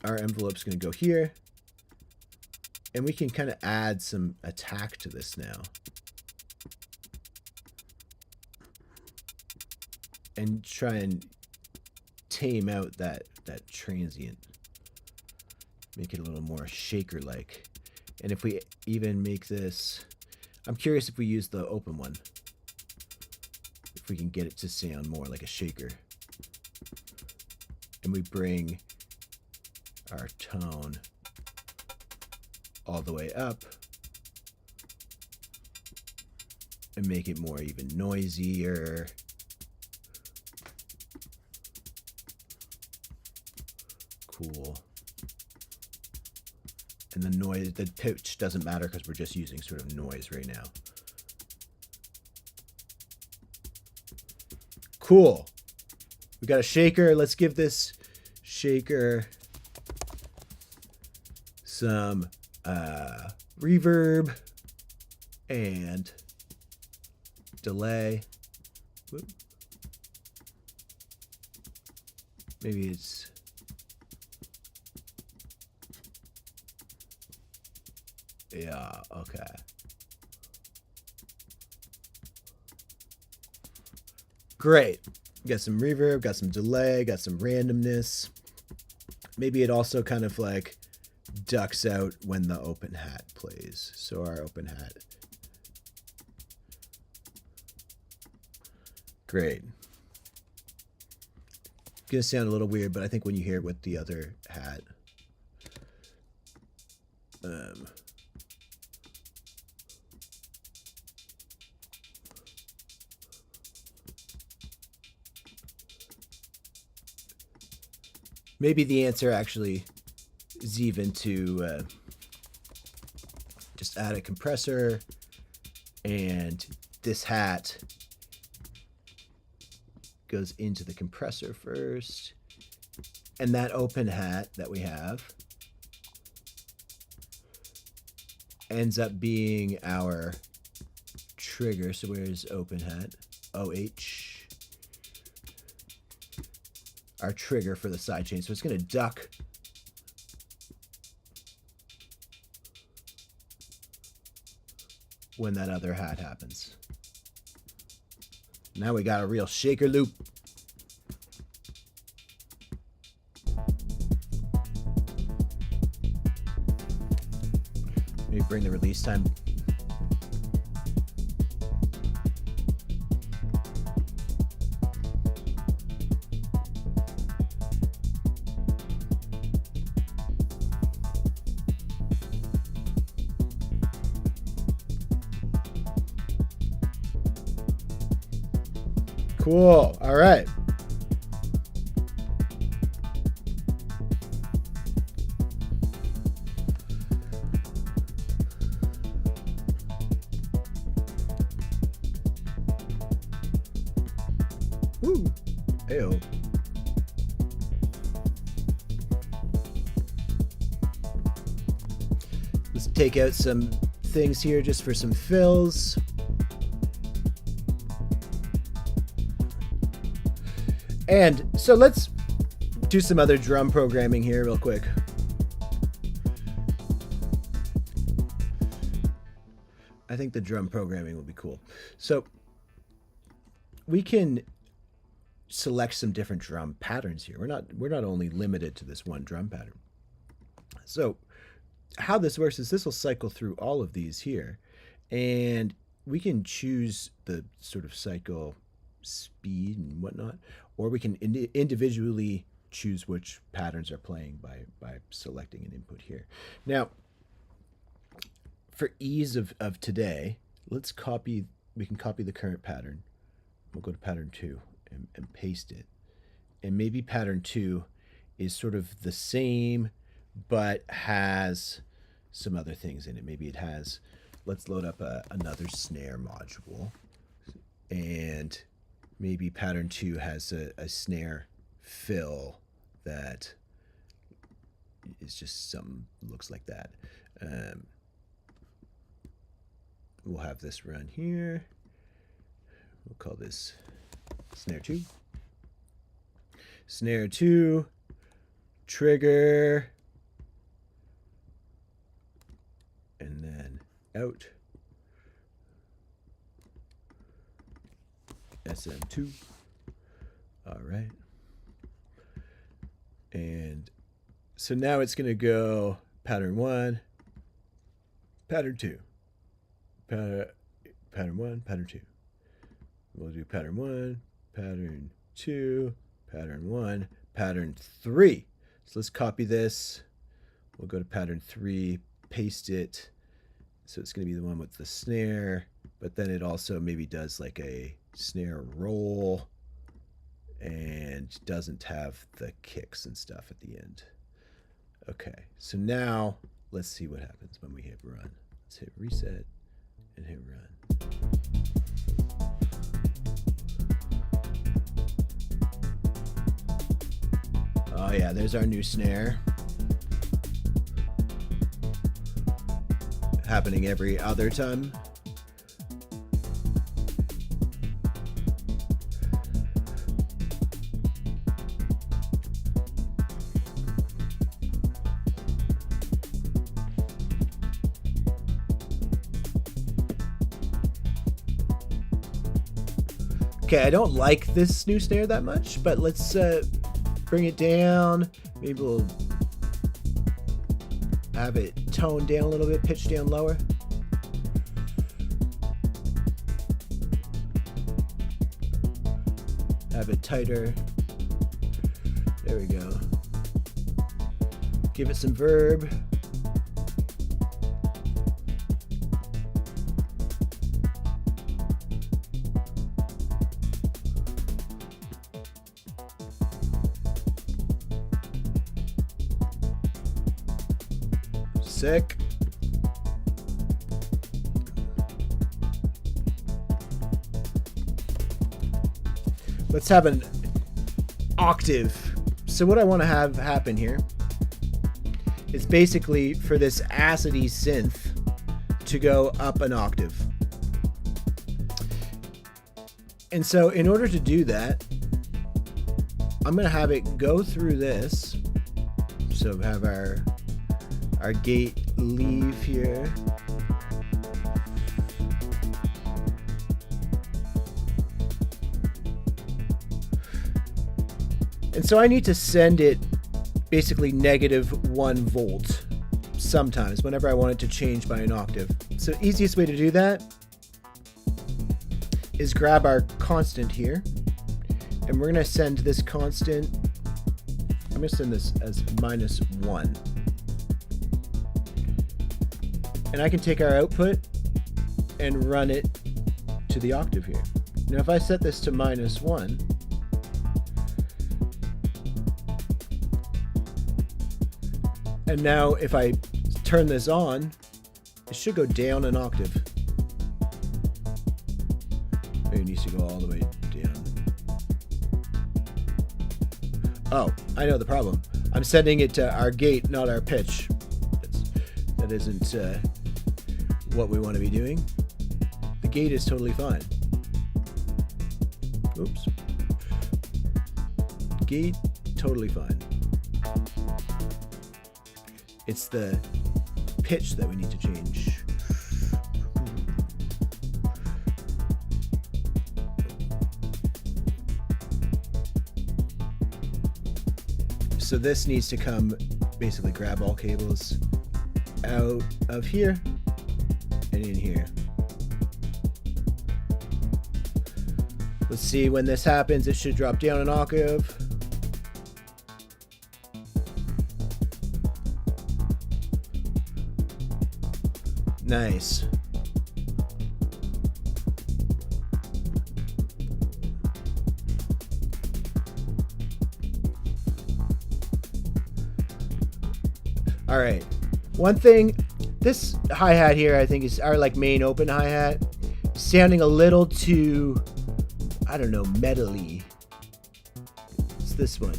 our envelope's going to go here, and we can kind of add some attack to this now and try and tame out that transient, make it a little more shaker like. And if we even make this, I'm curious if we use the open one, if we can get it to sound more like a shaker. And we bring our tone all the way up and make it more even noisier. Cool. And the noise, the pitch doesn't matter because we're just using sort of noise right now. Cool. We got a shaker. Let's give this shaker some reverb and delay. Whoop. Maybe it's yeah, okay. Great. Got some reverb, got some delay, got some randomness. Maybe it also kind of like ducks out when the open hat plays. So our open hat. Great. Gonna sound a little weird, but I think when you hear it with the other hat, maybe the answer actually is even to just add a compressor, and this hat goes into the compressor first, and that open hat that we have ends up being our trigger. So where's open hat? OH. Our trigger for the sidechain. So it's going to duck when that other hat happens. Now we got a real shaker loop. Maybe bring the release time. Cool. All right. Heyo. Let's take out some things here just for some fills. And so let's do some other drum programming here real quick. I think the drum programming will be cool. So we can select some different drum patterns here. We're not only limited to this one drum pattern. So how this works is this will cycle through all of these here, and we can choose the sort of cycle speed and whatnot, or we can individually choose which patterns are playing by selecting an input here. Now, for ease of today, we can copy the current pattern. We'll go to pattern 2 and paste it. And maybe pattern 2 is sort of the same, but has some other things in it. Maybe it has, let's load up another snare module. And maybe pattern 2 has a snare fill that is just something looks like that. We'll have this run here. We'll call this snare 2. Snare 2, trigger, and then out. SM2. All right. And so now it's going to go pattern 1, pattern 2. Pattern 1, pattern 2. We'll do pattern 1, pattern 2, pattern 1, pattern 3. So let's copy this. We'll go to pattern 3, paste it. So it's going to be the one with the snare, but then it also maybe does like a snare roll and doesn't have the kicks and stuff at the end. Okay, so now let's see what happens when we hit run. Let's hit reset and hit run. Oh yeah, there's our new snare. Happening every other time. Okay, I don't like this new snare that much, but let's bring it down. Maybe we'll have it toned down a little bit, pitch down lower. Have it tighter. There we go. Give it some verb. Sick. Let's have an octave. So what I want to have happen here is basically for this acidy synth to go up an octave. And so in order to do that, I'm going to have it go through this. So have our gate leave here. And so I need to send it basically -1 volt sometimes whenever I want it to change by an octave. So easiest way to do that is grab our constant here, and we're going to send this constant, I'm going to send this as -1. And I can take our output and run it to the octave here. Now if I set this to -1, and now if I turn this on, it should go down an octave. Maybe it needs to go all the way down. Oh, I know the problem. I'm sending it to our gate, not our pitch. That isn't what we want to be doing. The gate is totally fine. Oops. Gate, totally fine. It's the pitch that we need to change. So this needs to come, basically grab all cables out of here and in here. Let's see, when this happens, it should drop down an octave. Nice. All right. One thing, this hi-hat here, I think is our like main open hi-hat, sounding a little too, I don't know, metally. It's this one.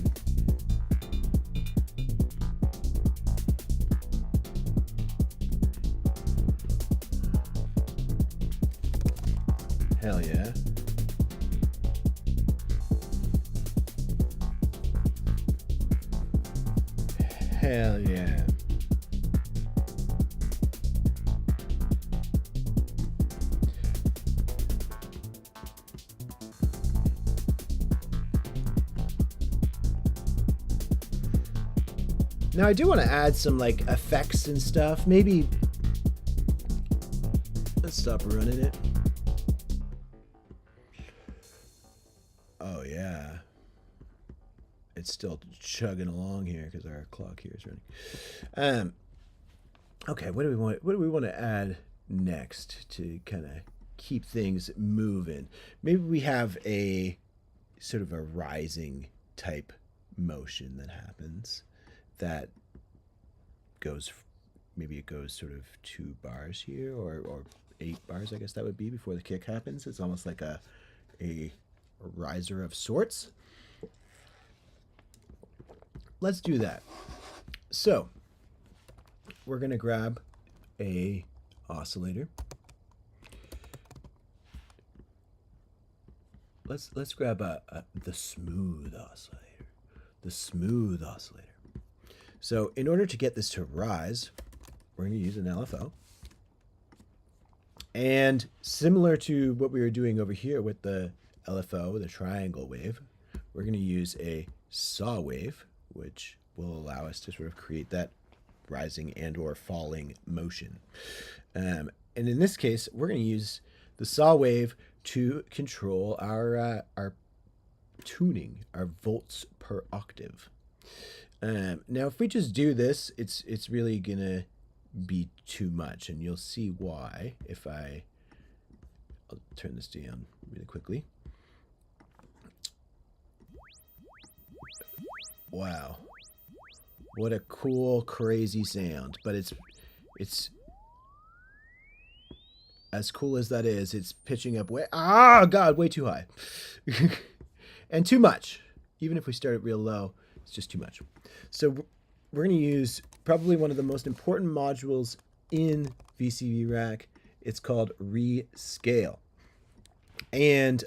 Hell yeah. Hell yeah. Now I do want to add some like effects and stuff. Maybe let's stop running it. Oh yeah. It's still chugging along here because our clock here is running. Okay, what do we want to add next to kind of keep things moving? Maybe we have a sort of a rising type motion that happens. That goes, maybe it goes sort of 2 bars here, or 8 bars, I guess that would be, before the kick happens. It's almost like a riser of sorts. Let's do that. So we're gonna grab a oscillator. Let's grab the smooth oscillator. The smooth oscillator. So in order to get this to rise, we're going to use an LFO. And similar to what we were doing over here with the LFO, the triangle wave, we're going to use a saw wave, which will allow us to sort of create that rising and or falling motion. And in this case, we're going to use the saw wave to control our tuning, our volts per octave. Now, if we just do this, it's really gonna be too much, and you'll see why if I'll turn this down really quickly. Wow, what a cool, crazy sound! But it's as cool as that is, it's pitching up way way too high, and too much. Even if we start it real low, it's just too much. So we're going to use probably one of the most important modules in VCV Rack. It's called Rescale. And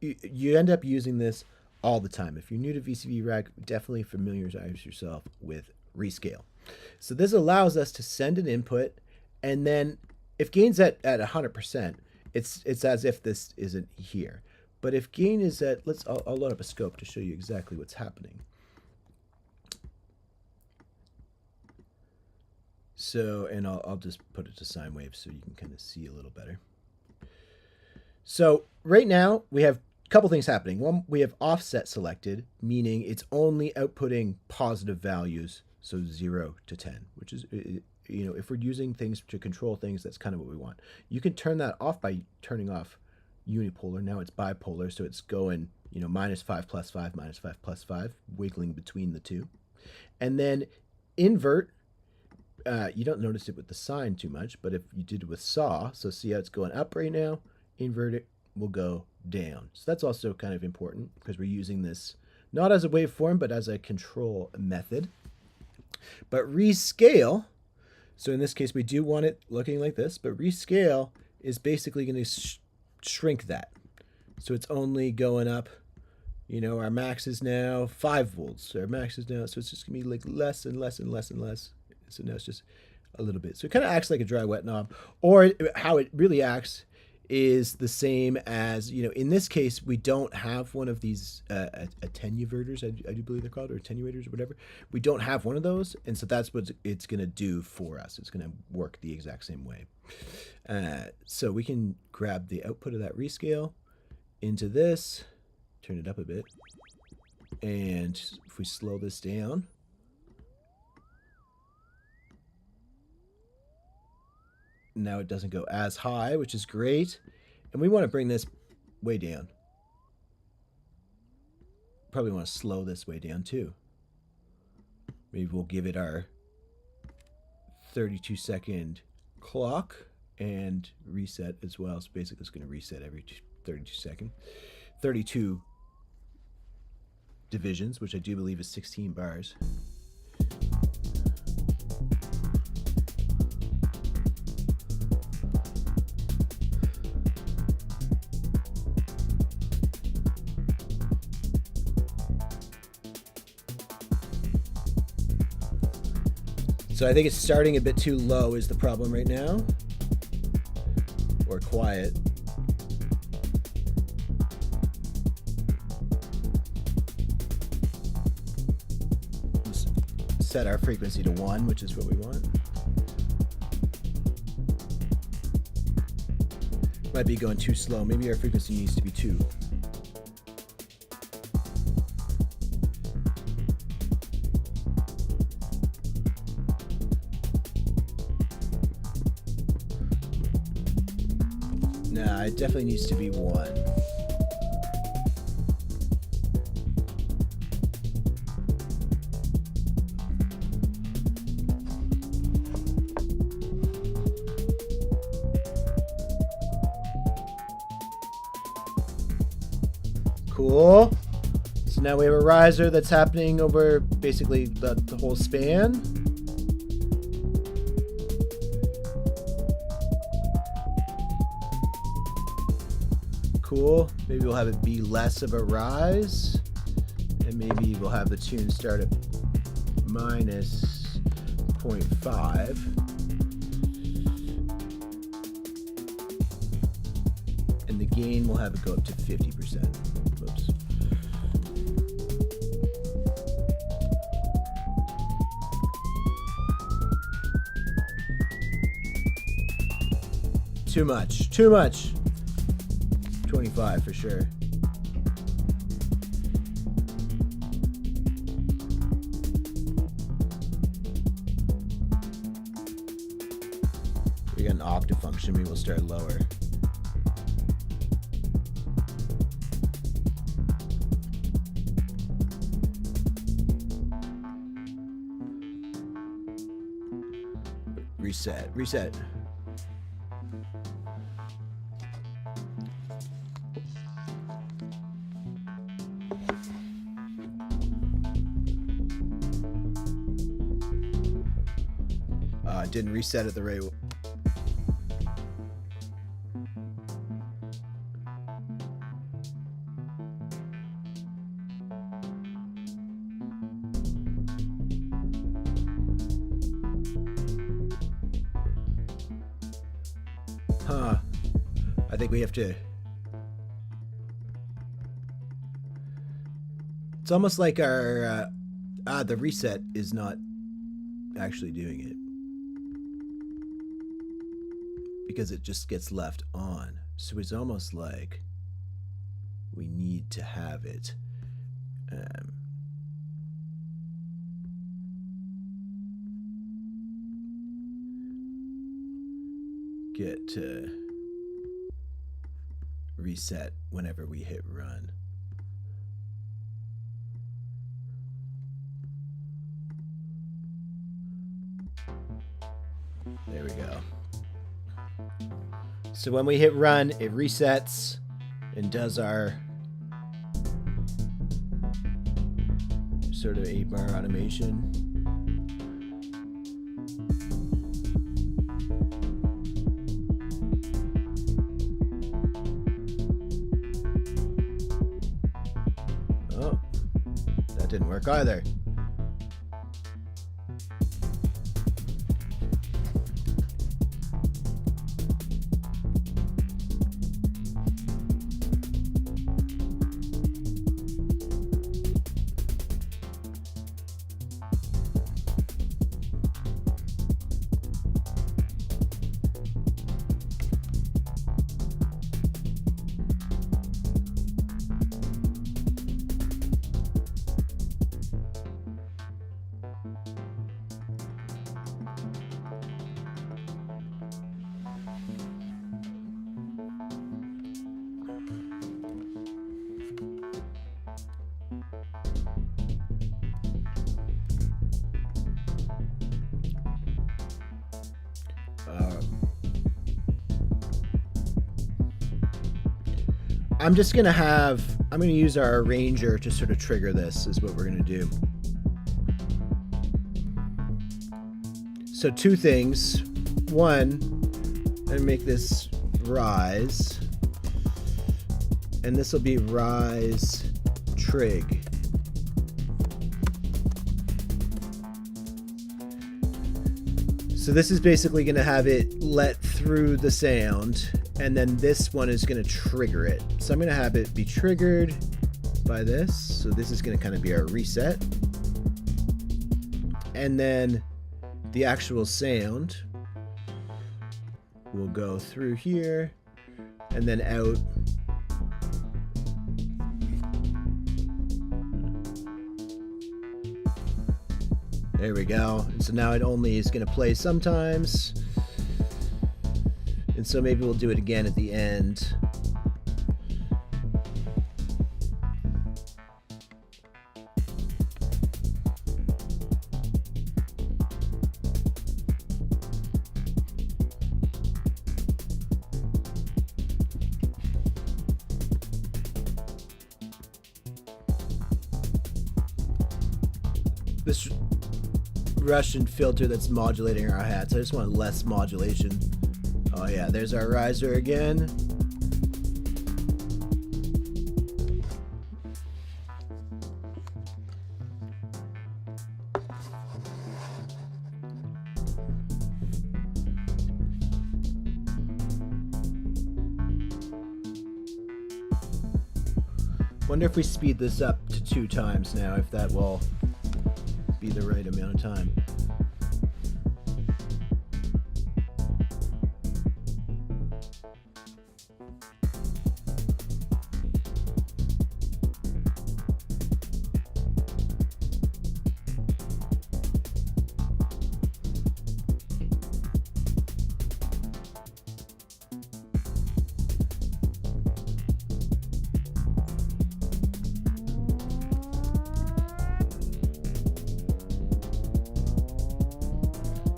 you end up using this all the time. If you're new to VCV Rack, definitely familiarize yourself with Rescale. So this allows us to send an input, and then if gain's at 100%, it's as if this isn't here. But if gain is at, I'll load up a scope to show you exactly what's happening. So, and I'll just put it to sine wave so you can kind of see a little better. So right now we have a couple things happening. One, we have offset selected, meaning it's only outputting positive values, so 0 to 10, which is, you know, if we're using things to control things, that's kind of what we want. You can turn that off by turning off unipolar. Now it's bipolar, so it's going, you know, -5 + 5, -5 + 5, wiggling between the two. And then invert. You don't notice it with the sine too much, but if you did it with saw, so see how it's going up right now, invert it will go down. So that's also kind of important because we're using this not as a waveform, but as a control method. But rescale, so in this case, we do want it looking like this, but rescale is basically going to shrink that. So it's only going up, you know, our max is now 5 volts. Our max is now, so it's just going to be like less and less and less and less. So now it's just a little bit. So it kind of acts like a dry wet knob, or how it really acts is the same as, you know, in this case, we don't have one of these attenuators, I do believe they're called, or attenuators or whatever. We don't have one of those, and so that's what it's going to do for us. It's going to work the exact same way. So we can grab the output of that rescale into this, turn it up a bit, and if we slow this down, now it doesn't go as high, which is great. And we want to bring this way down. Probably want to slow this way down too. Maybe we'll give it our 32-second clock and reset as well. So basically it's going to reset every 32 seconds. 32 divisions, which I do believe is 16 bars. So I think it's starting a bit too low is the problem right now. Or quiet. Just set our frequency to 1, which is what we want. Might be going too slow. Maybe our frequency needs to be 2. Nah, it definitely needs to be 1. Cool. So now we have a riser that's happening over basically the whole span. Cool. Maybe we'll have it be less of a rise, and maybe we'll have the tune start at minus 0.5. And the gain will have it go up to 50%. Whoops. Too much. Too much. 25 for sure. We got an octave function, we will start lower. Reset, reset. Didn't reset at the right. Huh. I think we have to. It's almost like our the reset is not actually doing it, because it just gets left on. So it's almost like we need to have it get reset whenever we hit run. There we go. So when we hit run, it resets and does our sort of 8-bar automation. Oh, that didn't work either. I'm going to use our arranger to sort of trigger this, is what we're going to do. So 2 things. One, I'm going to make this rise, and this will be rise trig. So this is basically going to have it let through the sound, and then this one is going to trigger it. So I'm going to have it be triggered by this. So this is going to kind of be our reset. And then the actual sound will go through here and then out. There we go. And so now it only is going to play sometimes. And so maybe we'll do it again at the end. This Russian filter that's modulating our hats. I just want less modulation. Oh yeah, there's our riser again. Wonder if we speed this up to 2 times now, if that will be the right amount of time.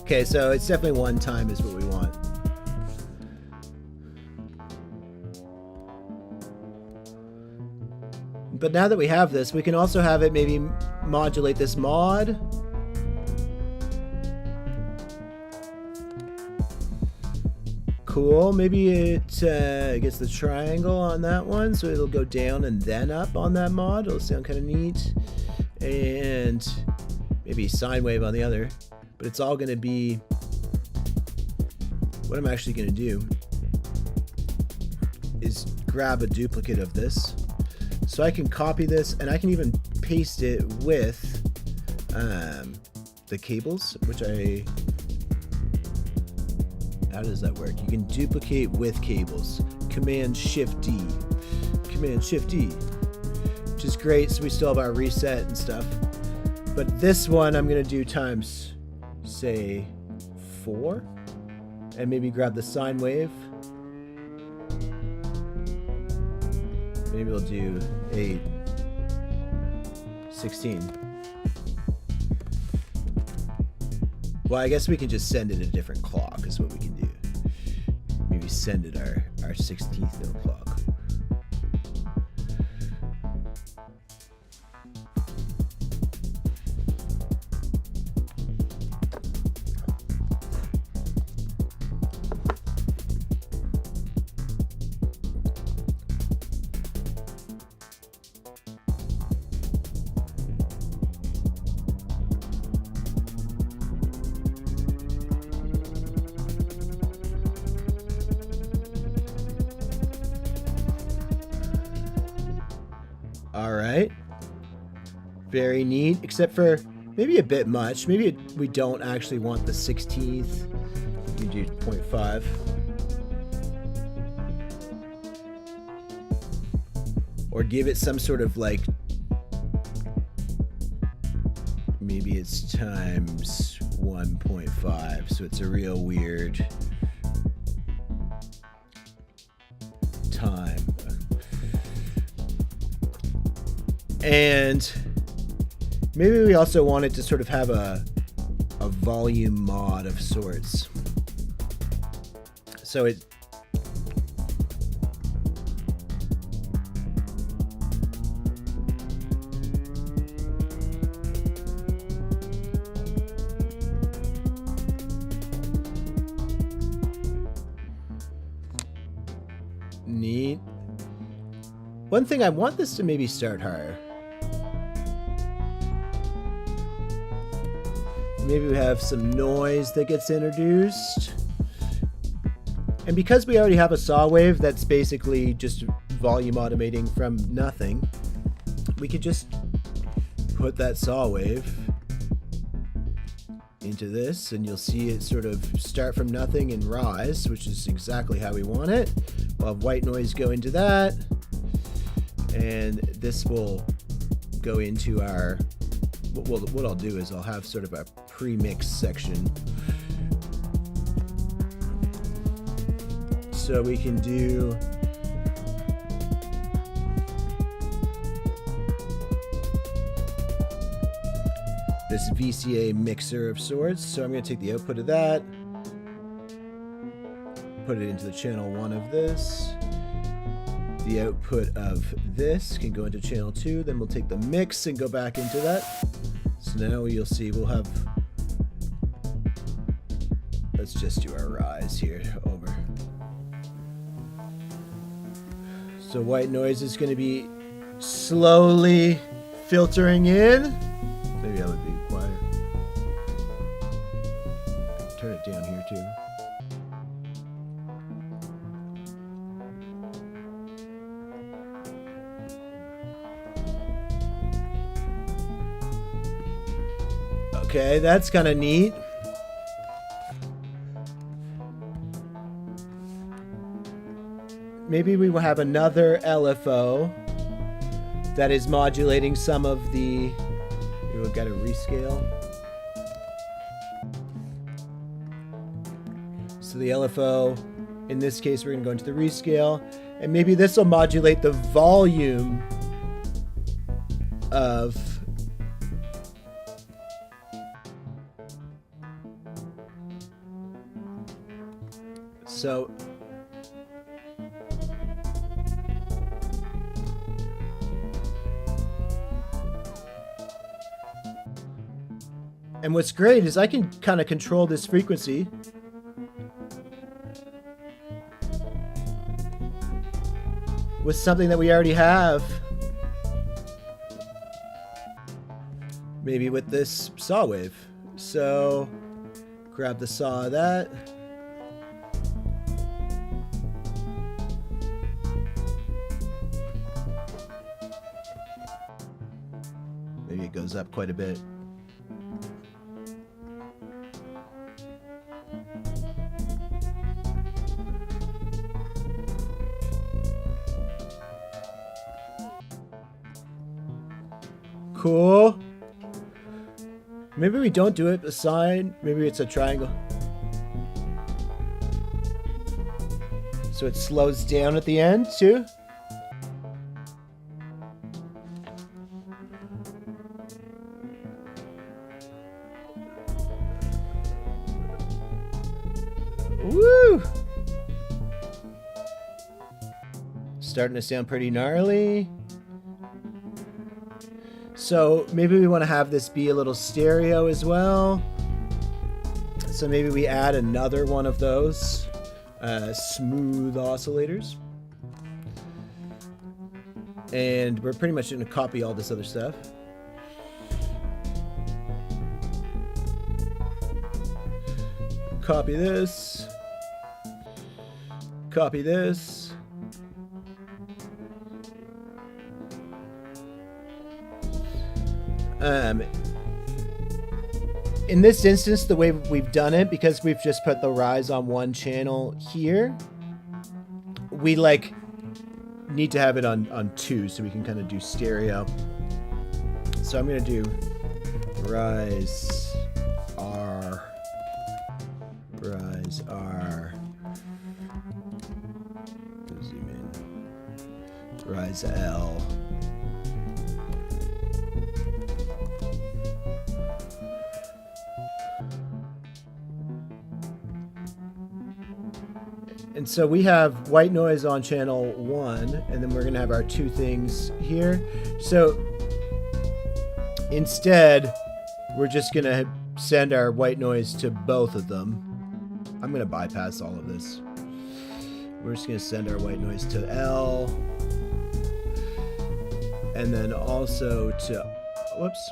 Okay, so it's definitely 1 time is what we want. But now that we have this, we can also have it maybe modulate this mod. Cool, maybe it gets the triangle on that one, so it'll go down and then up on that mod. It'll sound kind of neat. And maybe sine wave on the other. But it's all going to be, what I'm actually going to do is grab a duplicate of this. So I can copy this, and I can even paste it with the cables, which how does that work? You can duplicate with cables. Command Shift D. Command Shift D. Which is great, so we still have our reset and stuff. But this one I'm going to do times, say, 4, and maybe grab the sine wave. Maybe we'll do 8, 16. Well, I guess we can just send it a different clock is what we can do. Maybe send it our 16th note clock. very neat, except for maybe a bit much. Maybe we don't actually want the 16th. We do 0.5. Or give it some sort of like, maybe it's times 1.5, so it's a real weird time. And maybe we also wanted to sort of have a volume mod of sorts. So it neat. One thing, I want this to maybe start higher. Maybe we have some noise that gets introduced. And because we already have a saw wave that's basically just volume automating from nothing, we could just put that saw wave into this, and you'll see it sort of start from nothing and rise, which is exactly how we want it. We'll have white noise go into that, and this will go into our, what I'll do is I'll have sort of a pre-mix section. So we can do this VCA mixer of sorts. So I'm going to take the output of that, put it into the channel 1 of this. The output of this can go into channel 2. Then we'll take the mix and go back into that. So now you'll see we'll have, let's just do our rise here over. So white noise is going to be slowly filtering in. Maybe I would be quieter. Turn it down here too. Okay, that's kind of neat. Maybe we will have another LFO that is modulating some of the... We've got to rescale. So the LFO, in this case, we're going to go into the rescale. And maybe this will modulate the volume of... So... And what's great is I can kind of control this frequency. With something that we already have. Maybe with this saw wave. So, grab the saw of that. Maybe it goes up quite a bit. Cool. Maybe we don't do it a sine. Maybe it's a triangle. So it slows down at the end too. Woo! Starting to sound pretty gnarly. So maybe we want to have this be a little stereo as well. So maybe we add another one of those smooth oscillators. And we're pretty much going to copy all this other stuff. Copy this. Copy this. In this instance, the way we've done it, because we've just put the rise on one channel here, we like need to have it on two so we can kind of do stereo. So I'm gonna do rise R, rise R, zoom in, rise L. And so we have white noise on channel 1, and then we're going to have our two things here. So instead, we're just going to send our white noise to both of them. I'm going to bypass all of this. We're just going to send our white noise to L, and then also to, whoops,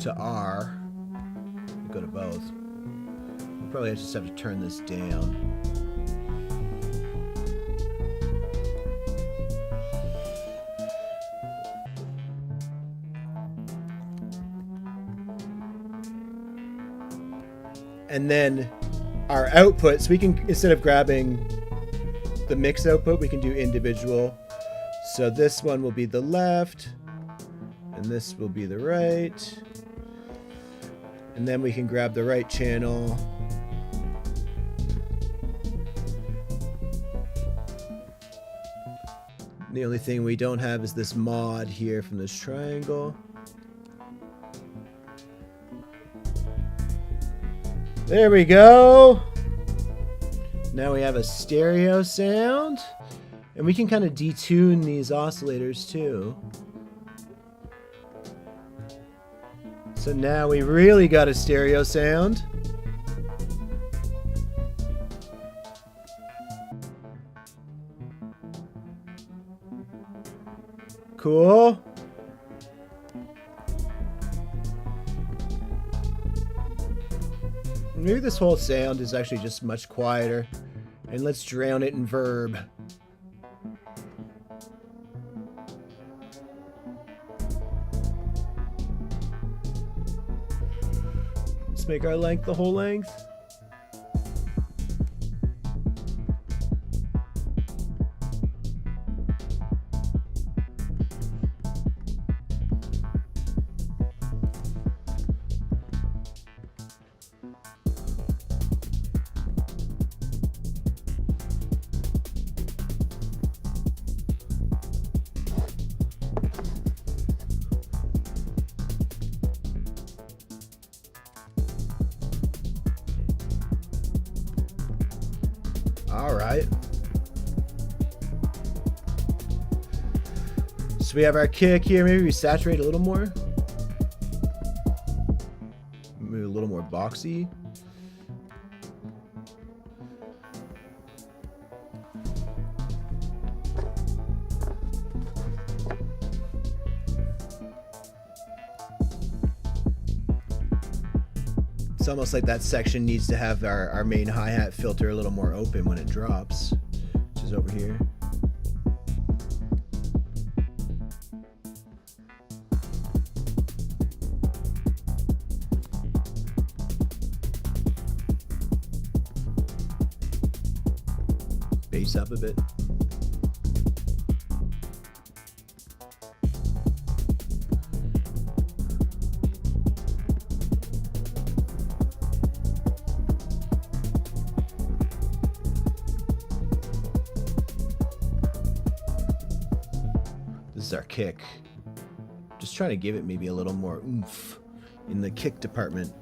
to R. Go to both. Probably just have to turn this down. And then our output, so we can, instead of grabbing the mix output, we can do individual. So this one will be the left, and this will be the right. And then we can grab the right channel. The only thing we don't have is this mod here from this triangle. There we go. Now we have a stereo sound. And we can kind of detune these oscillators too. So now we really got a stereo sound. Cool. Maybe this whole sound is actually just much quieter. And let's drown it in verb. Let's make our length the whole length. All right. So we have our kick here. Maybe we saturate a little more. Maybe a little more boxy. It's almost like that section needs to have our main hi-hat filter a little more open when it drops, which is over here. Bass up a bit. This is our kick. Just trying to give it maybe a little more oomph in the kick department.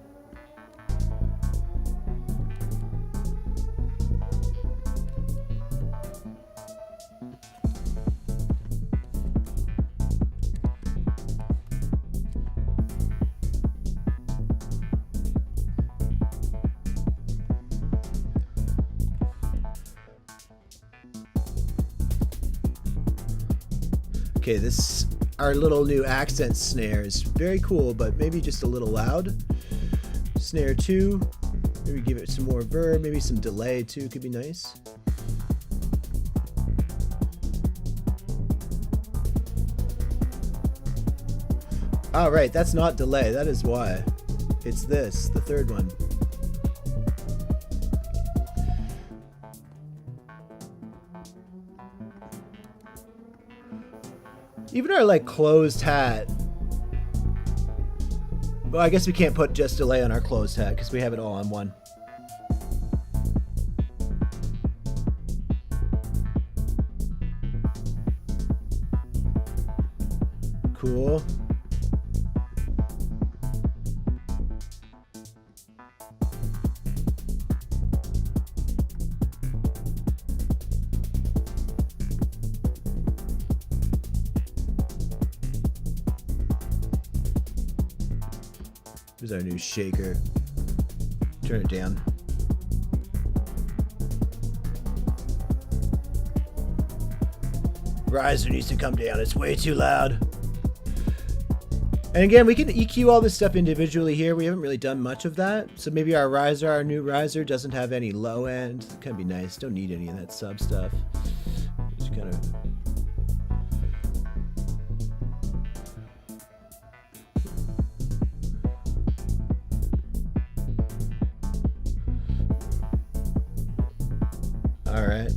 Okay, this, our little new accent snare is very cool, but maybe just a little loud. Snare 2, maybe give it some more verb, maybe some delay too, could be nice. Oh, right, that's not delay. That is why. It's this, the third one. Even our like closed hat. Well, I guess we can't put just delay on our closed hat because we have it all on one. Cool. Here's our new shaker. Turn it down. Riser needs to come down. It's way too loud. And again, we can EQ all this stuff individually here. We haven't really done much of that. So maybe our riser, our new riser, doesn't have any low end. It can be nice. Don't need any of that sub stuff. Just kind of... All right.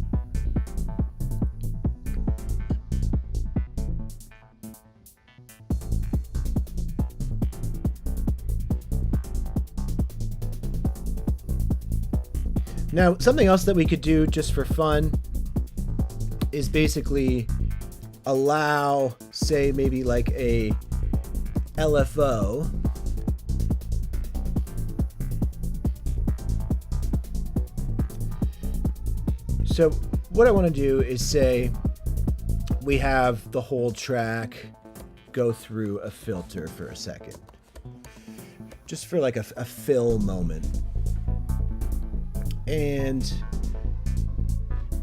Now, something else that we could do just for fun is basically allow, say, maybe like a LFO. So what I want to do is say we have the whole track go through a filter for a second. Just for like a fill moment. And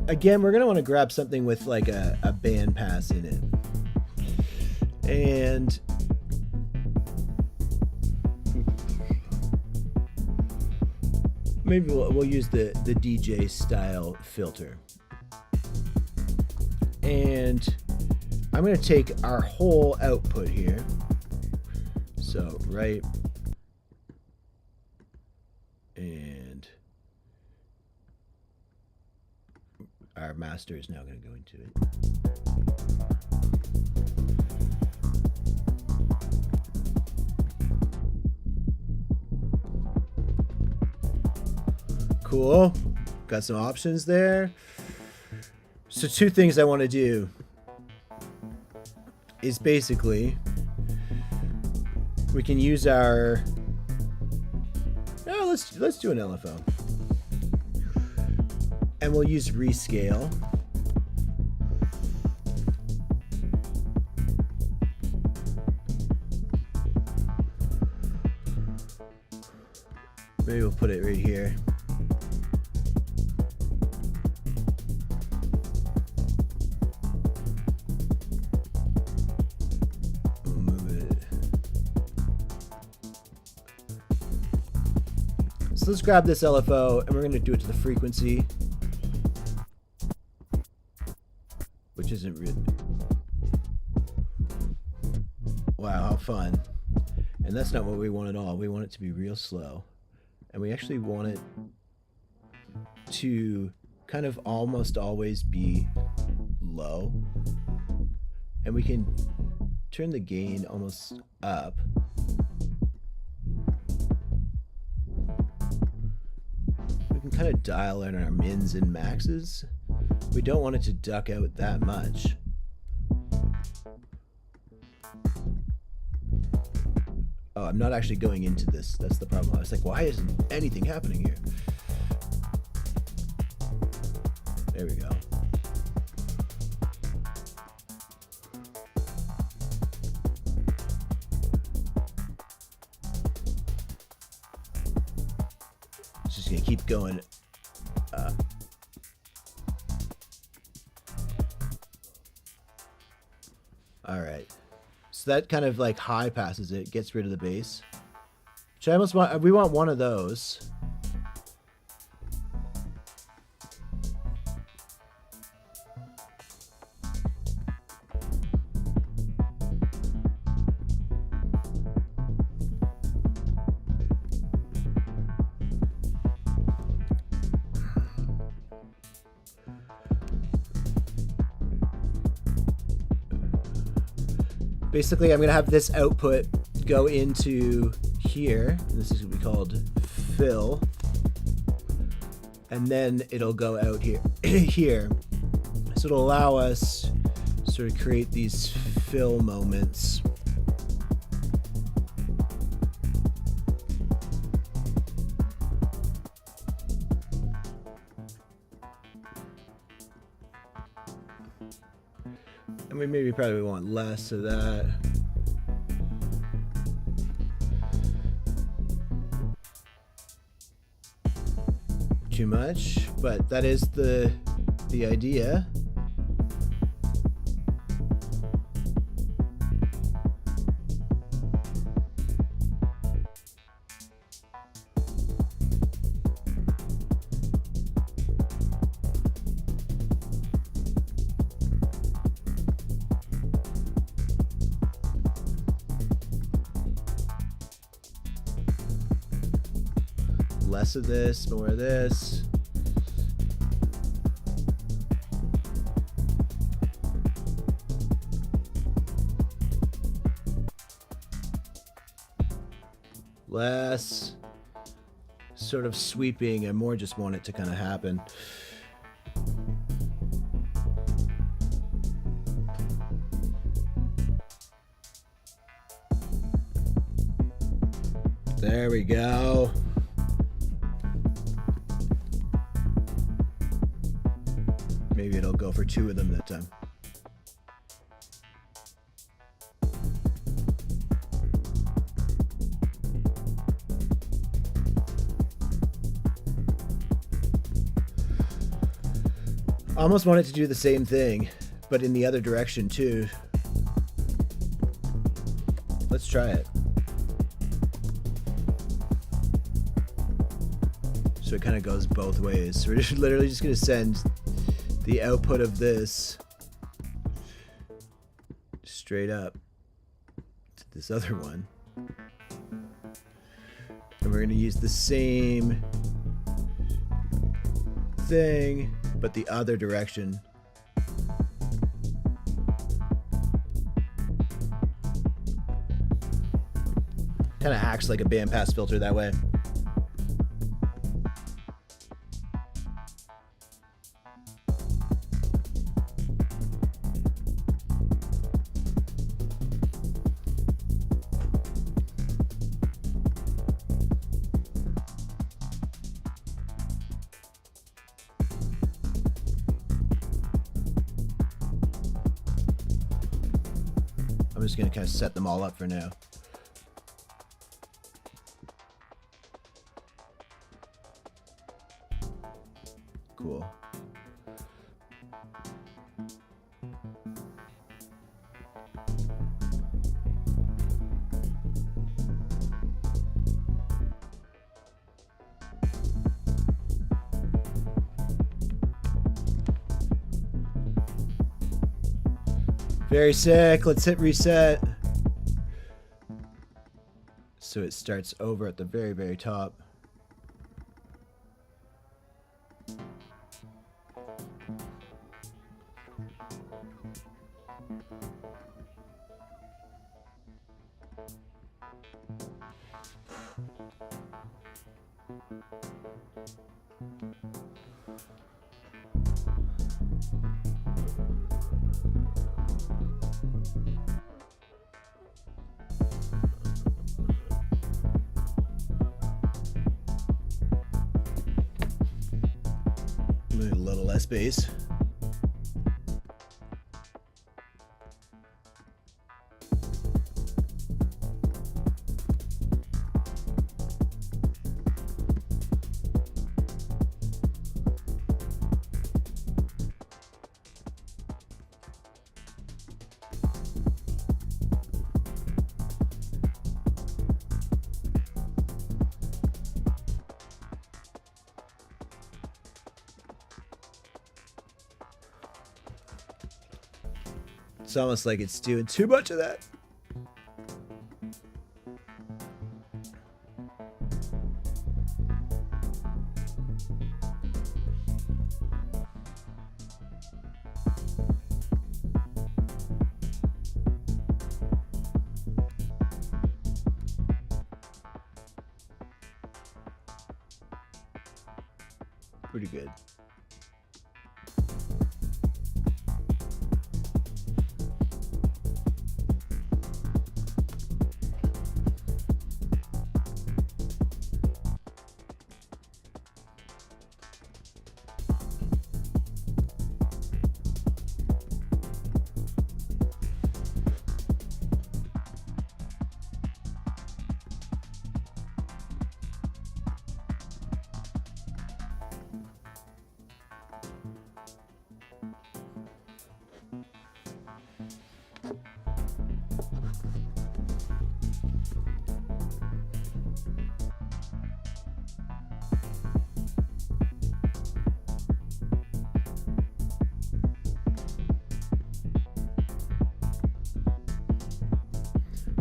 again, we're going to want to grab something with like a band pass in it. And maybe we'll use the DJ style filter. And I'm going to take our whole output here. So right. And our master is now going to go into it. Cool. Got some options there. So two things I want to do is basically we can use our let's do an LFO. And we'll use rescale. Maybe we'll put it right here. We'll move it. So let's grab this LFO and we're going to do it to the frequency. Which isn't really... Wow, how fun. And that's not what we want at all. We want it to be real slow. And we actually want it to kind of almost always be low. And we can turn the gain almost up. We can kind of dial in our mins and maxes. We don't want it to duck out that much. Oh, I'm not actually going into this. That's the problem. I was like, why isn't anything happening here? There we go. Just gonna keep going. All right. So that kind of like high passes it, gets rid of the bass. Which I almost want, we want one of those. basically I'm going to have this output go into here. And this is going to be called fill. And then it'll go out here. here. So it'll allow us to sort of create these fill moments. And we maybe probably want less of that. Too much, but that is the idea. Less of this, more of this. Less sort of sweeping and more just want it to kind of happen. There we go. Maybe it'll go for 2 of them that time. Almost wanted to do the same thing, but in the other direction too. Let's try it. So it kind of goes both ways. So we're just literally just going to send the output of this straight up to this other one. And we're going to use the same thing, but the other direction. Kind of acts like a bandpass filter that way. I'm just going to kind of set them all up for now. Cool. Very sick. Let's hit reset. So it starts over at the very, very top. Maybe a little less bass. It's almost like it's doing too much of that. pretty good.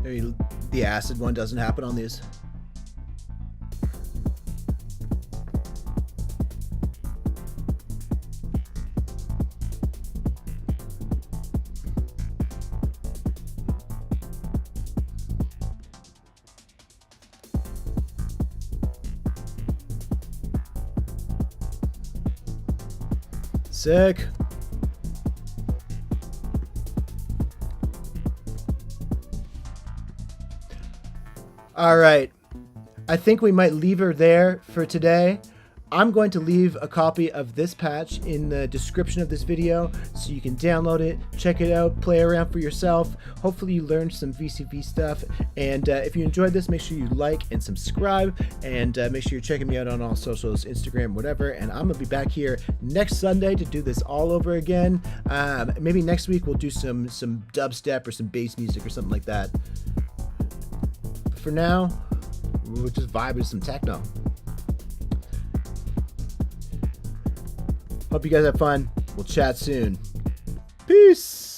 Maybe the acid one doesn't happen on these. Sick. All right. I think we might leave her there for today. I'm going to leave a copy of this patch in the description of this video so you can download it, check it out, play around for yourself. Hopefully you learned some VCV stuff. And if you enjoyed this, make sure you like and subscribe, and make sure you're checking me out on all socials, Instagram, whatever. And I'm gonna be back here next Sunday to do this all over again. Maybe next week we'll do some dubstep or some bass music or something like that. For now, we'll just vibe with some techno. Hope you guys have fun. We'll chat soon. Peace.